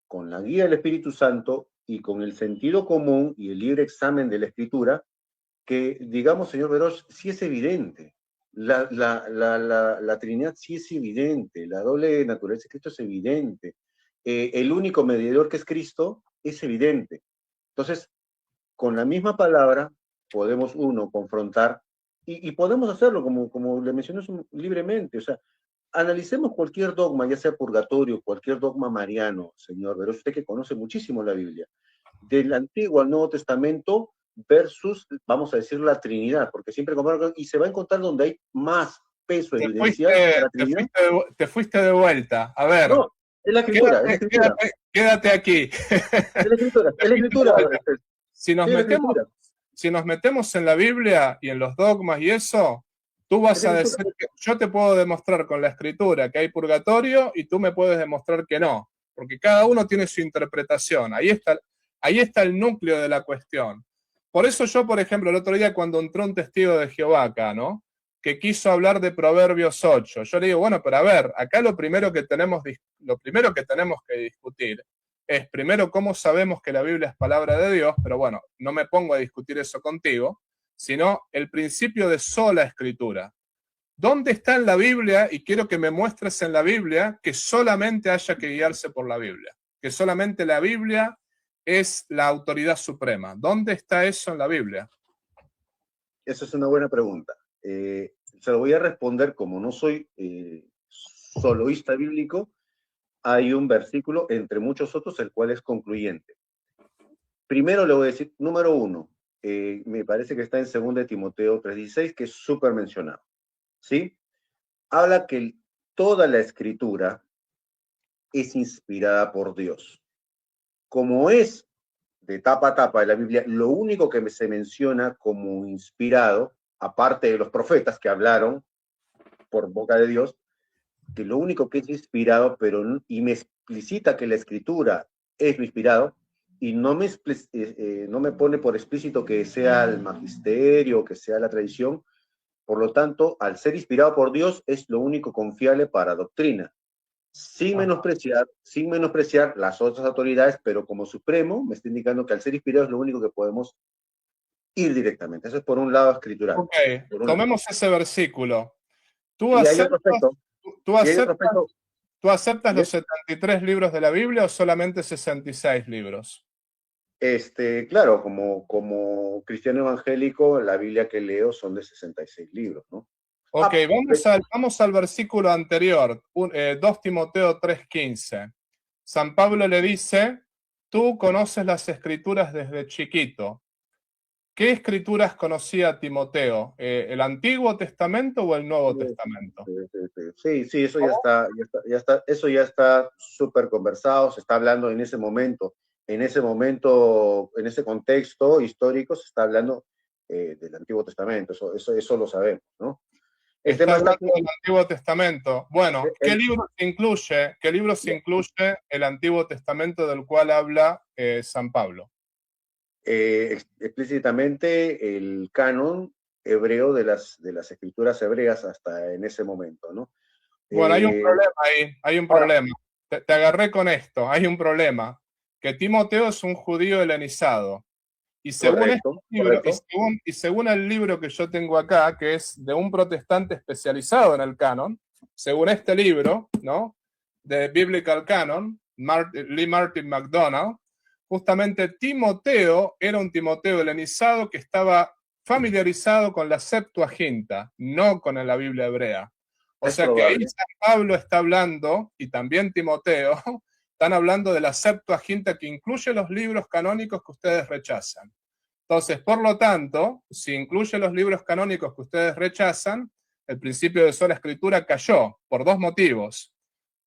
Con la guía del Espíritu Santo y con el sentido común y el libre examen de la Escritura, que digamos, señor Veroz, sí es evidente. La Trinidad sí es evidente, la doble naturaleza de Cristo es evidente. El único mediador que es Cristo es evidente. Entonces, con la misma palabra podemos uno confrontar y podemos hacerlo como le mencioné libremente, o sea, analicemos cualquier dogma, ya sea purgatorio, cualquier dogma mariano, señor, pero usted que conoce muchísimo la Biblia, del Antiguo al Nuevo Testamento versus, vamos a decir, la Trinidad, porque siempre comparan, y se va a encontrar donde hay más peso evidencial de la Trinidad. Te fuiste de vuelta. A ver, No, es la Escritura, es la Escritura. Quédate aquí. Es la Escritura, es la Escritura. Si nos Es la metemos, Escritura. si nos metemos en la Biblia y en los dogmas y eso, tú vas a decir que yo te puedo demostrar con la escritura que hay purgatorio y tú me puedes demostrar que no, porque cada uno tiene su interpretación. Ahí está el núcleo de la cuestión. Por eso yo, por ejemplo, el otro día cuando entró un testigo de Jehová acá, ¿no? Que quiso hablar de Proverbios 8, yo le digo, bueno, pero a ver, acá lo primero que tenemos que discutir es primero cómo sabemos que la Biblia es palabra de Dios, pero bueno, no me pongo a discutir eso contigo, sino el principio de sola escritura. ¿Dónde está en la Biblia? Y quiero que me muestres en la Biblia que solamente haya que guiarse por la Biblia, que solamente la Biblia es la autoridad suprema. ¿Dónde está eso en la Biblia? Esa es una buena pregunta. Se lo voy a responder como no soy soloísta bíblico. Hay un versículo, entre muchos otros, el cual es concluyente. Primero le voy a decir, número uno, me parece que está en 2 Timoteo 3:16, que es súper mencionado. ¿Sí? Habla que toda la escritura es inspirada por Dios. Como es de tapa a tapa de la Biblia, lo único que se menciona como inspirado, aparte de los profetas que hablaron por boca de Dios, que lo único que es inspirado, y me explicita que la escritura es lo inspirado, y no me pone por explícito que sea el magisterio, que sea la tradición. Por lo tanto, al ser inspirado por Dios, es lo único confiable para doctrina. Sin menospreciar las otras autoridades, pero como supremo, me está indicando que al ser inspirado es lo único que podemos ir directamente. Eso es por un lado escritural. Ok, tomemos ese versículo. ¿Tú aceptas los 73 libros de la Biblia o solamente 66 libros? Claro, como cristiano evangélico, la Biblia que leo son de 66 libros, ¿no? Ok, vamos al versículo anterior, 2 Timoteo 3:15. San Pablo le dice, tú conoces las escrituras desde chiquito. ¿Qué escrituras conocía Timoteo? ¿El Antiguo Testamento o el Nuevo Testamento? Sí, eso eso ya está súper conversado, se está hablando en ese momento, en ese contexto histórico, se está hablando del Antiguo Testamento, eso lo sabemos, ¿no? Está hablando del Antiguo Testamento. Bueno, ¿qué libros incluye el Antiguo Testamento del cual habla San Pablo? Explícitamente el canon hebreo de las escrituras hebreas hasta en ese momento, ¿no? Bueno, hay un problema ahí, hay un problema. Te agarré con esto, hay un problema. Que Timoteo es un judío helenizado. Y según, según el libro que yo tengo acá, que es de un protestante especializado en el canon, según este libro, ¿no? De Biblical Canon, Lee Martin McDonald, justamente Timoteo era un Timoteo helenizado que estaba familiarizado con la Septuaginta, no con la Biblia hebrea. O sea que ahí San Pablo está hablando, y también Timoteo, Están hablando de la Septuaginta, que incluye los libros canónicos que ustedes rechazan. Entonces, por lo tanto, si incluye los libros canónicos que ustedes rechazan, el principio de sola escritura cayó por dos motivos.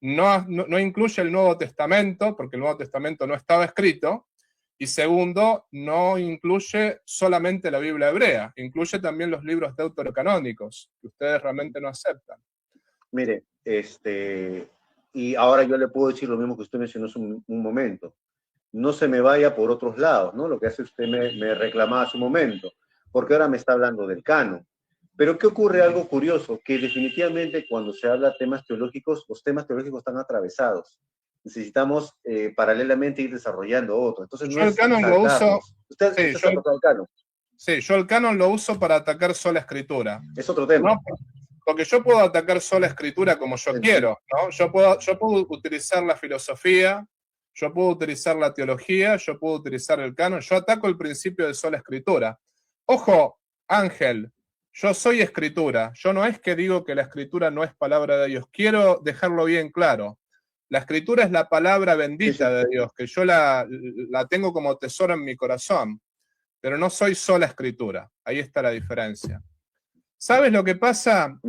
No incluye el Nuevo Testamento, porque el Nuevo Testamento no estaba escrito, y segundo, no incluye solamente la Biblia hebrea, incluye también los libros deuterocanónicos, que ustedes realmente no aceptan. Mire, y ahora yo le puedo decir lo mismo que usted mencionó hace un momento. No se me vaya por otros lados, ¿no? Lo que hace usted me reclamaba hace un momento, porque ahora me está hablando del canon. Pero ¿qué ocurre? Algo curioso, que definitivamente cuando se habla de temas teológicos, los temas teológicos están atravesados. Necesitamos paralelamente ir desarrollando otros. Entonces no Yo el es canon lo uso. saltarnos. Usted Sí, se ha tocado el canon. Sí, yo el canon lo uso para atacar sola escritura. Es otro tema. No, porque yo puedo atacar sola escritura como yo quiero, ¿no? Yo puedo utilizar la filosofía, yo puedo utilizar la teología, yo puedo utilizar el canon, yo ataco el principio de sola escritura. Ojo, Ángel, yo soy escritura, yo no es que digo que la escritura no es palabra de Dios, quiero dejarlo bien claro. La escritura es la palabra bendita de Dios, que yo la tengo como tesoro en mi corazón, pero no soy sola escritura, ahí está la diferencia. ¿Sabes lo que pasa?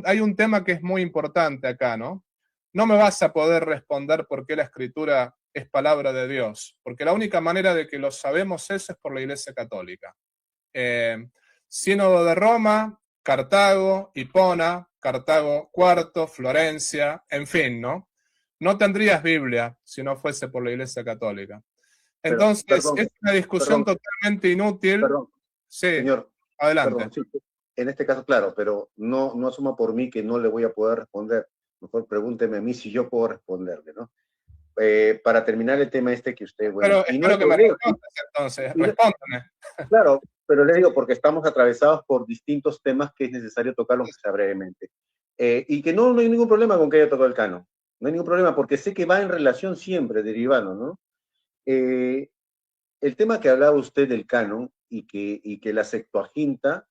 Hay un tema que es muy importante acá, ¿no? No me vas a poder responder por qué la escritura es palabra de Dios, porque la única manera de que lo sabemos eso es por la Iglesia Católica. Sínodo de Roma, Cartago, Hipona, Cartago IV, Florencia, en fin, ¿no? No tendrías Biblia si no fuese por la Iglesia Católica. Entonces, es una discusión totalmente inútil. Perdón, sí, señor. adelante. Perdón, sí. En este caso, claro, pero no asuma por mí que no le voy a poder responder. Mejor pregúnteme a mí si yo puedo responderle, ¿no? Para terminar el tema que usted... Bueno, pero espero que me respondas entonces, respóndeme. Claro, pero le digo porque estamos atravesados por distintos temas que es necesario tocarlos brevemente. Y que no hay ningún problema con que haya tocado el canon. No hay ningún problema porque sé que va en relación siempre, derivando, ¿no? El tema que hablaba usted del canon y que la Septuaginta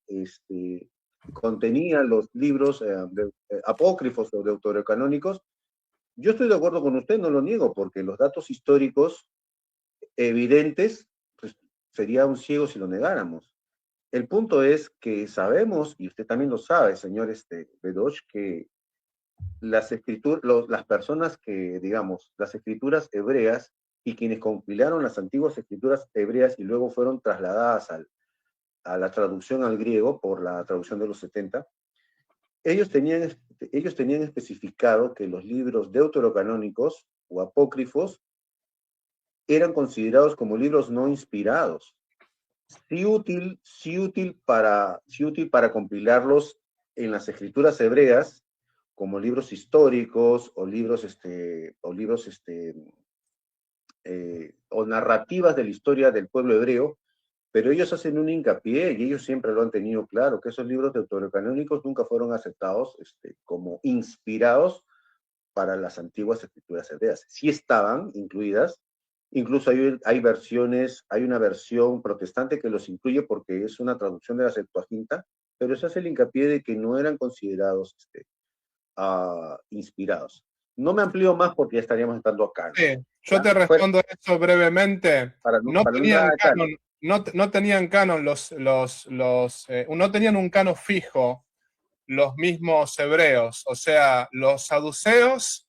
contenía los libros apócrifos o deuterocanónicos, yo estoy de acuerdo con usted, no lo niego, porque los datos históricos evidentes, pues sería un ciego si lo negáramos. El punto es que sabemos, y usted también lo sabe, señor Bedosh, que las personas que, digamos, las escrituras hebreas y quienes compilaron las antiguas escrituras hebreas y luego fueron trasladadas a la traducción al griego por la traducción de los 70, ellos tenían especificado que los libros deuterocanónicos o apócrifos eran considerados como libros no inspirados. Sí útil para compilarlos en las escrituras hebreas como libros históricos o o narrativas de la historia del pueblo hebreo, pero ellos hacen un hincapié y ellos siempre lo han tenido claro, que esos libros deuterocanónicos nunca fueron aceptados como inspirados para las antiguas escrituras hebreas. Sí estaban incluidas, incluso hay versiones, hay una versión protestante que los incluye porque es una traducción de la Septuaginta, pero se hace el hincapié de que no eran considerados inspirados. No me amplío más porque ya estaríamos estando acá, ¿no? Sí, yo te respondo eso brevemente. No tenían canon no tenían un canon fijo los mismos hebreos, o sea, los saduceos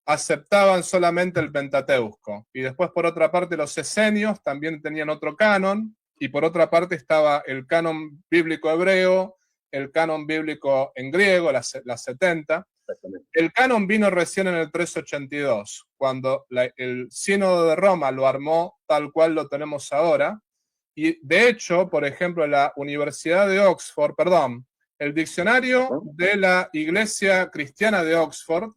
aceptaban solamente el Pentateuco, y después por otra parte los esenios también tenían otro canon, y por otra parte estaba el canon bíblico hebreo, el canon bíblico en griego, las 70. El canon vino recién en el 382, cuando el Sínodo de Roma lo armó tal cual lo tenemos ahora, y de hecho, por ejemplo, la Universidad de Oxford, el diccionario de la Iglesia Cristiana de Oxford,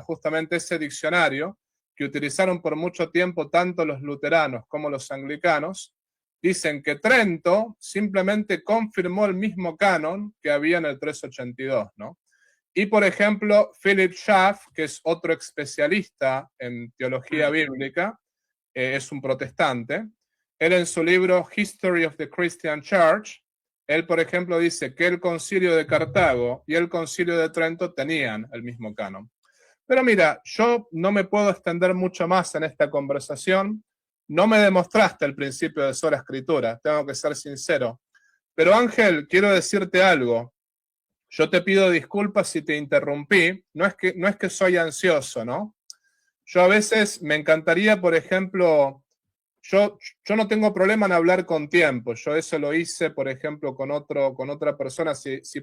justamente ese diccionario, que utilizaron por mucho tiempo tanto los luteranos como los anglicanos, dicen que Trento simplemente confirmó el mismo canon que había en el 382, ¿no? Y, por ejemplo, Philip Schaff, que es otro especialista en teología bíblica, es un protestante, él en su libro History of the Christian Church, él, por ejemplo, dice que el concilio de Cartago y el concilio de Trento tenían el mismo canon. Pero mira, yo no me puedo extender mucho más en esta conversación. No me demostraste el principio de sola escritura, tengo que ser sincero. Pero Ángel, quiero decirte algo. Yo te pido disculpas si te interrumpí. No es que soy ansioso, ¿no? Yo a veces me encantaría, por ejemplo, yo no tengo problema en hablar con tiempo. Yo eso lo hice, por ejemplo, con otra persona.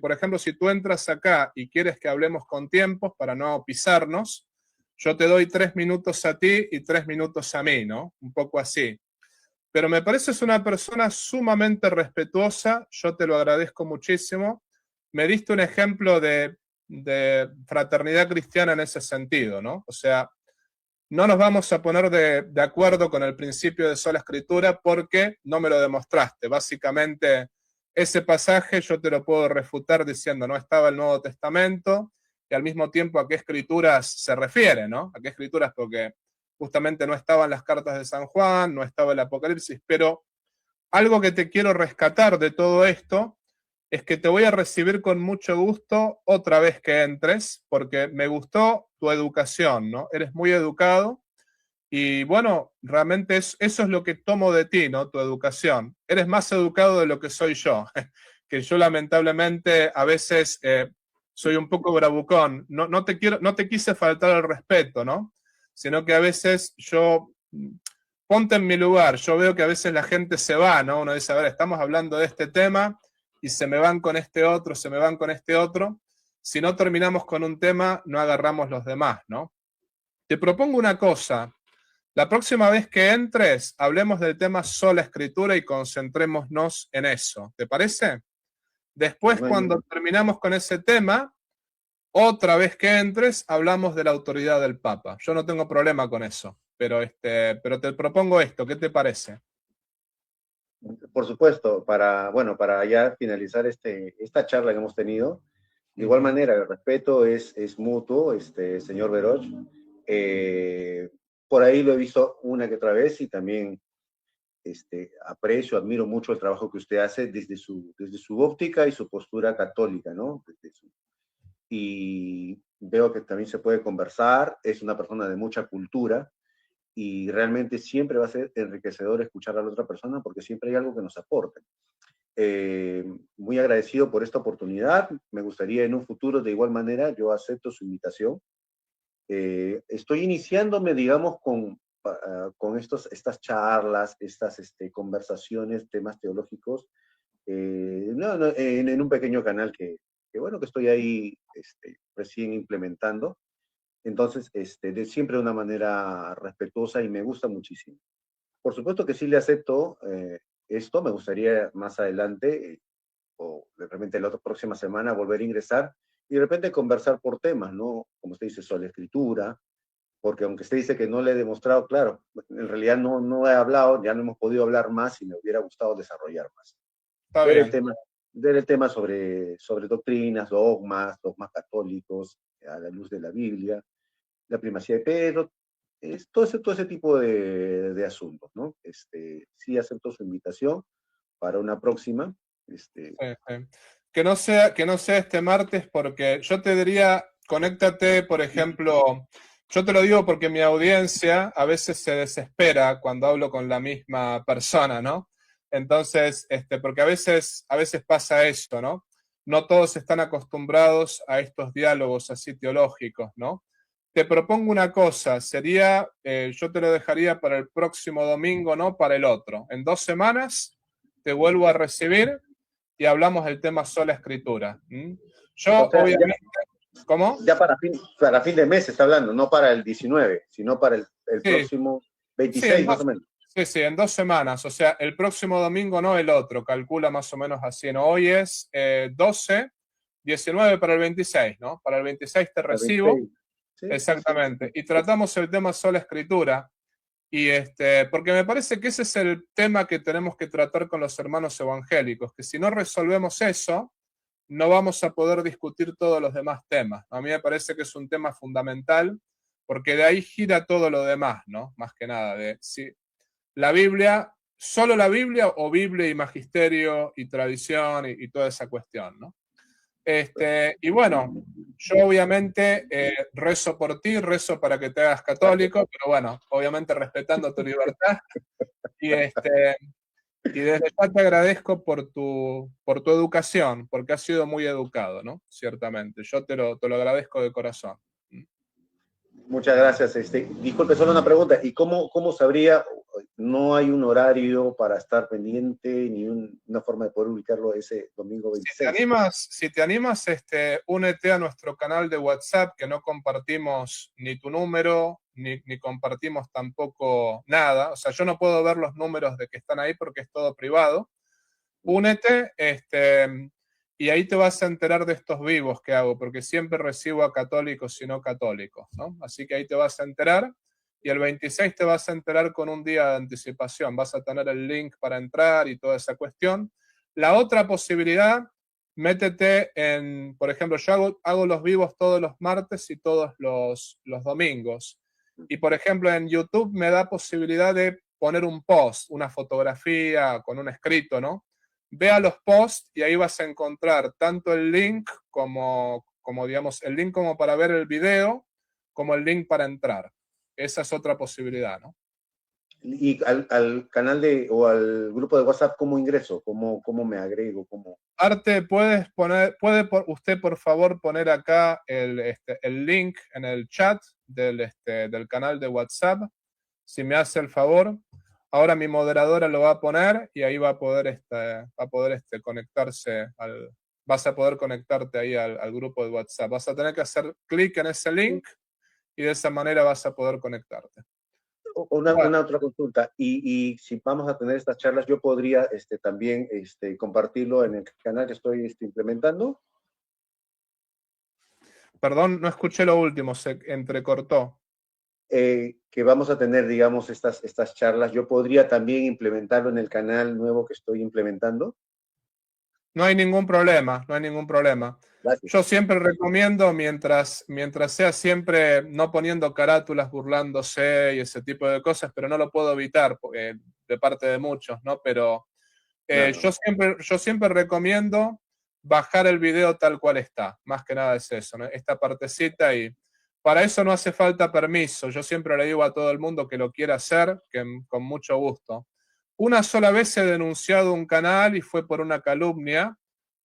Por ejemplo, si tú entras acá y quieres que hablemos con tiempos para no pisarnos, yo te doy 3 minutos a ti y 3 minutos a mí, ¿no? Un poco así. Pero me pareces una persona sumamente respetuosa. Yo te lo agradezco muchísimo. Me diste un ejemplo de fraternidad cristiana en ese sentido, ¿no? O sea, no nos vamos a poner de acuerdo con el principio de sola escritura porque no me lo demostraste. Básicamente, ese pasaje yo te lo puedo refutar diciendo no estaba el Nuevo Testamento y al mismo tiempo a qué escrituras se refiere, ¿no? A qué escrituras, porque justamente no estaban las cartas de San Juan, no estaba el Apocalipsis, pero algo que te quiero rescatar de todo esto es que te voy a recibir con mucho gusto otra vez que entres, porque me gustó tu educación, ¿no? Eres muy educado y bueno, realmente eso es lo que tomo de ti, ¿no? Tu educación. Eres más educado de lo que soy yo, que yo lamentablemente a veces soy un poco bravucón. No te quise faltar el respeto, ¿no? Sino que a veces ponte en mi lugar, yo veo que a veces la gente se va, ¿no? Uno dice, a ver, estamos hablando de este tema y se me van con este otro, se me van con este otro. Si no terminamos con un tema, no agarramos los demás, ¿no? Te propongo una cosa. La próxima vez que entres, hablemos del tema sola escritura y concentrémonos en eso. ¿Te parece? Después, cuando terminamos con ese tema, otra vez que entres, hablamos de la autoridad del Papa. Yo no tengo problema con eso, pero te propongo esto. ¿Qué te parece? Por supuesto, para ya finalizar esta charla que hemos tenido, de igual manera, el respeto es mutuo, señor Veroch. Por ahí lo he visto una que otra vez y también aprecio, admiro mucho el trabajo que usted hace desde su óptica y su postura católica, ¿no? Y veo que también se puede conversar, es una persona de mucha cultura y realmente siempre va a ser enriquecedor escuchar a la otra persona porque siempre hay algo que nos aporte. Muy agradecido por esta oportunidad. Me gustaría en un futuro, de igual manera, yo acepto su invitación. Estoy iniciándome, digamos, con estas charlas, estas conversaciones, temas teológicos, en un pequeño canal que estoy ahí recién implementando. Entonces, siempre de una manera respetuosa y me gusta muchísimo. Por supuesto que sí le acepto esto, me gustaría más adelante, o de repente la otra próxima semana, volver a ingresar y de repente conversar por temas, ¿no? Como usted dice, sobre la escritura, porque aunque usted dice que no le he demostrado, claro, en realidad no he hablado, ya no hemos podido hablar más y me hubiera gustado desarrollar más. Está Ver bien. el tema sobre doctrinas, dogmas católicos, a la luz de la Biblia, la primacía de Pedro, todo ese tipo de asuntos, ¿no? Sí acepto su invitación para una próxima. Sí, sí. Que no sea este martes, porque yo te diría, conéctate, por ejemplo, yo te lo digo porque mi audiencia a veces se desespera cuando hablo con la misma persona, ¿no? Entonces, porque a veces pasa esto, ¿no? No todos están acostumbrados a estos diálogos así teológicos, ¿no? Te propongo una cosa, yo te lo dejaría para el próximo domingo, no para el otro. En 2 semanas te vuelvo a recibir y hablamos del tema sola escritura. Yo, O sea, obviamente, ¿cómo? ya para fin de mes se está hablando, no para el 19, sino para el Sí, próximo sí, 26 más o menos. sí, en 2 semanas. O sea, el próximo domingo, no el otro, calcula más o menos así, ¿no? Hoy es 12, 19 para el 26, ¿no? Para el 26 te El recibo, 26. Sí, sí, sí. exactamente. Y tratamos el tema sola escritura. Y porque me parece que ese es el tema que tenemos que tratar con los hermanos evangélicos, que si no resolvemos eso, no vamos a poder discutir todos los demás temas. A mí me parece que es un tema fundamental, porque de ahí gira todo lo demás, ¿no? Más que nada, de si la Biblia, solo la Biblia o Biblia y magisterio y tradición y toda esa cuestión, ¿no? Y bueno, yo obviamente rezo por ti, rezo para que te hagas católico, pero bueno, obviamente respetando tu libertad. Y, y desde ya te agradezco por tu educación, porque has sido muy educado, ¿no? Ciertamente, yo te lo agradezco de corazón. Muchas gracias. Disculpe, solo una pregunta. ¿Y cómo sabría? No hay un horario para estar pendiente ni una forma de poder ubicarlo ese domingo Si te 26. animas, únete a nuestro canal de WhatsApp, que no compartimos ni tu número, ni compartimos tampoco nada. O sea, yo no puedo ver los números de que están ahí porque es todo privado. Únete, y ahí te vas a enterar de estos vivos que hago, porque siempre recibo a católicos y no católicos, ¿no? Así que ahí te vas a enterar, y el 26 te vas a enterar con un día de anticipación. Vas a tener el link para entrar y toda esa cuestión. La otra posibilidad, métete en, por ejemplo, yo hago los vivos todos los martes y todos los domingos. Y por ejemplo, en YouTube me da posibilidad de poner un post, una fotografía con un escrito, ¿no? Ve a los posts y ahí vas a encontrar tanto el link como digamos, el link como para ver el video, como el link para entrar. Esa es otra posibilidad, ¿no? Y al canal o al grupo de WhatsApp, ¿cómo ingreso? ¿Cómo me agrego? Arte, puede usted por favor poner acá el link en el chat del canal de WhatsApp, si me hace el favor. Ahora mi moderadora lo va a poner y ahí va a poder, conectarse vas a poder conectarte ahí al grupo de WhatsApp. Vas a tener que hacer clic en ese link y de esa manera vas a poder conectarte. Bueno, Una otra consulta. Y si vamos a tener estas charlas, yo podría también compartirlo en el canal que estoy implementando. perdón, no escuché lo último, se entrecortó. Que vamos a tener, digamos, estas charlas, yo podría también implementarlo en el canal nuevo que estoy implementando. No hay ningún problema, no hay ningún problema. Gracias. Yo siempre recomiendo, mientras sea siempre no poniendo carátulas, burlándose y ese tipo de cosas, pero no lo puedo evitar de parte de muchos, ¿no? Pero Claro. yo siempre recomiendo bajar el video tal cual está. Más que nada es eso, ¿no? Esta partecita, y para eso no hace falta permiso. Yo siempre le digo a todo el mundo que lo quiera hacer, que con mucho gusto. Una sola vez he denunciado un canal y fue por una calumnia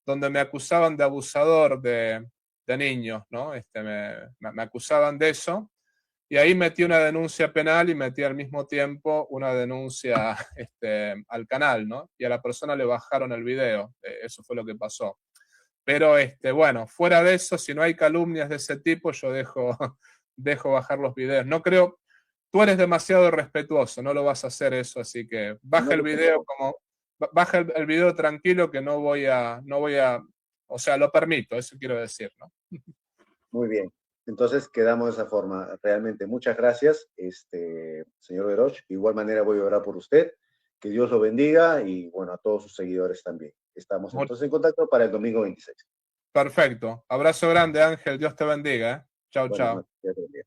donde me acusaban de abusador de niños, ¿no? Me acusaban de eso, y ahí metí una denuncia penal y metí al mismo tiempo una denuncia al canal, ¿no? Y a la persona le bajaron el video, eso fue lo que pasó. Pero bueno, fuera de eso, si no hay calumnias de ese tipo, yo dejo bajar los videos. No creo, tú eres demasiado respetuoso, no lo vas a hacer eso, así que baja el video baja el video tranquilo, que no voy a, o sea, lo permito, eso quiero decir, ¿no? Muy bien. Entonces quedamos de esa forma. Realmente muchas gracias, señor Veroch. De igual manera voy a orar por usted. Que Dios lo bendiga y bueno, a todos sus seguidores también. Estamos entonces en contacto para el domingo 26. Perfecto. Abrazo grande, Ángel. Dios te bendiga. Chao, Buenas chao. noches.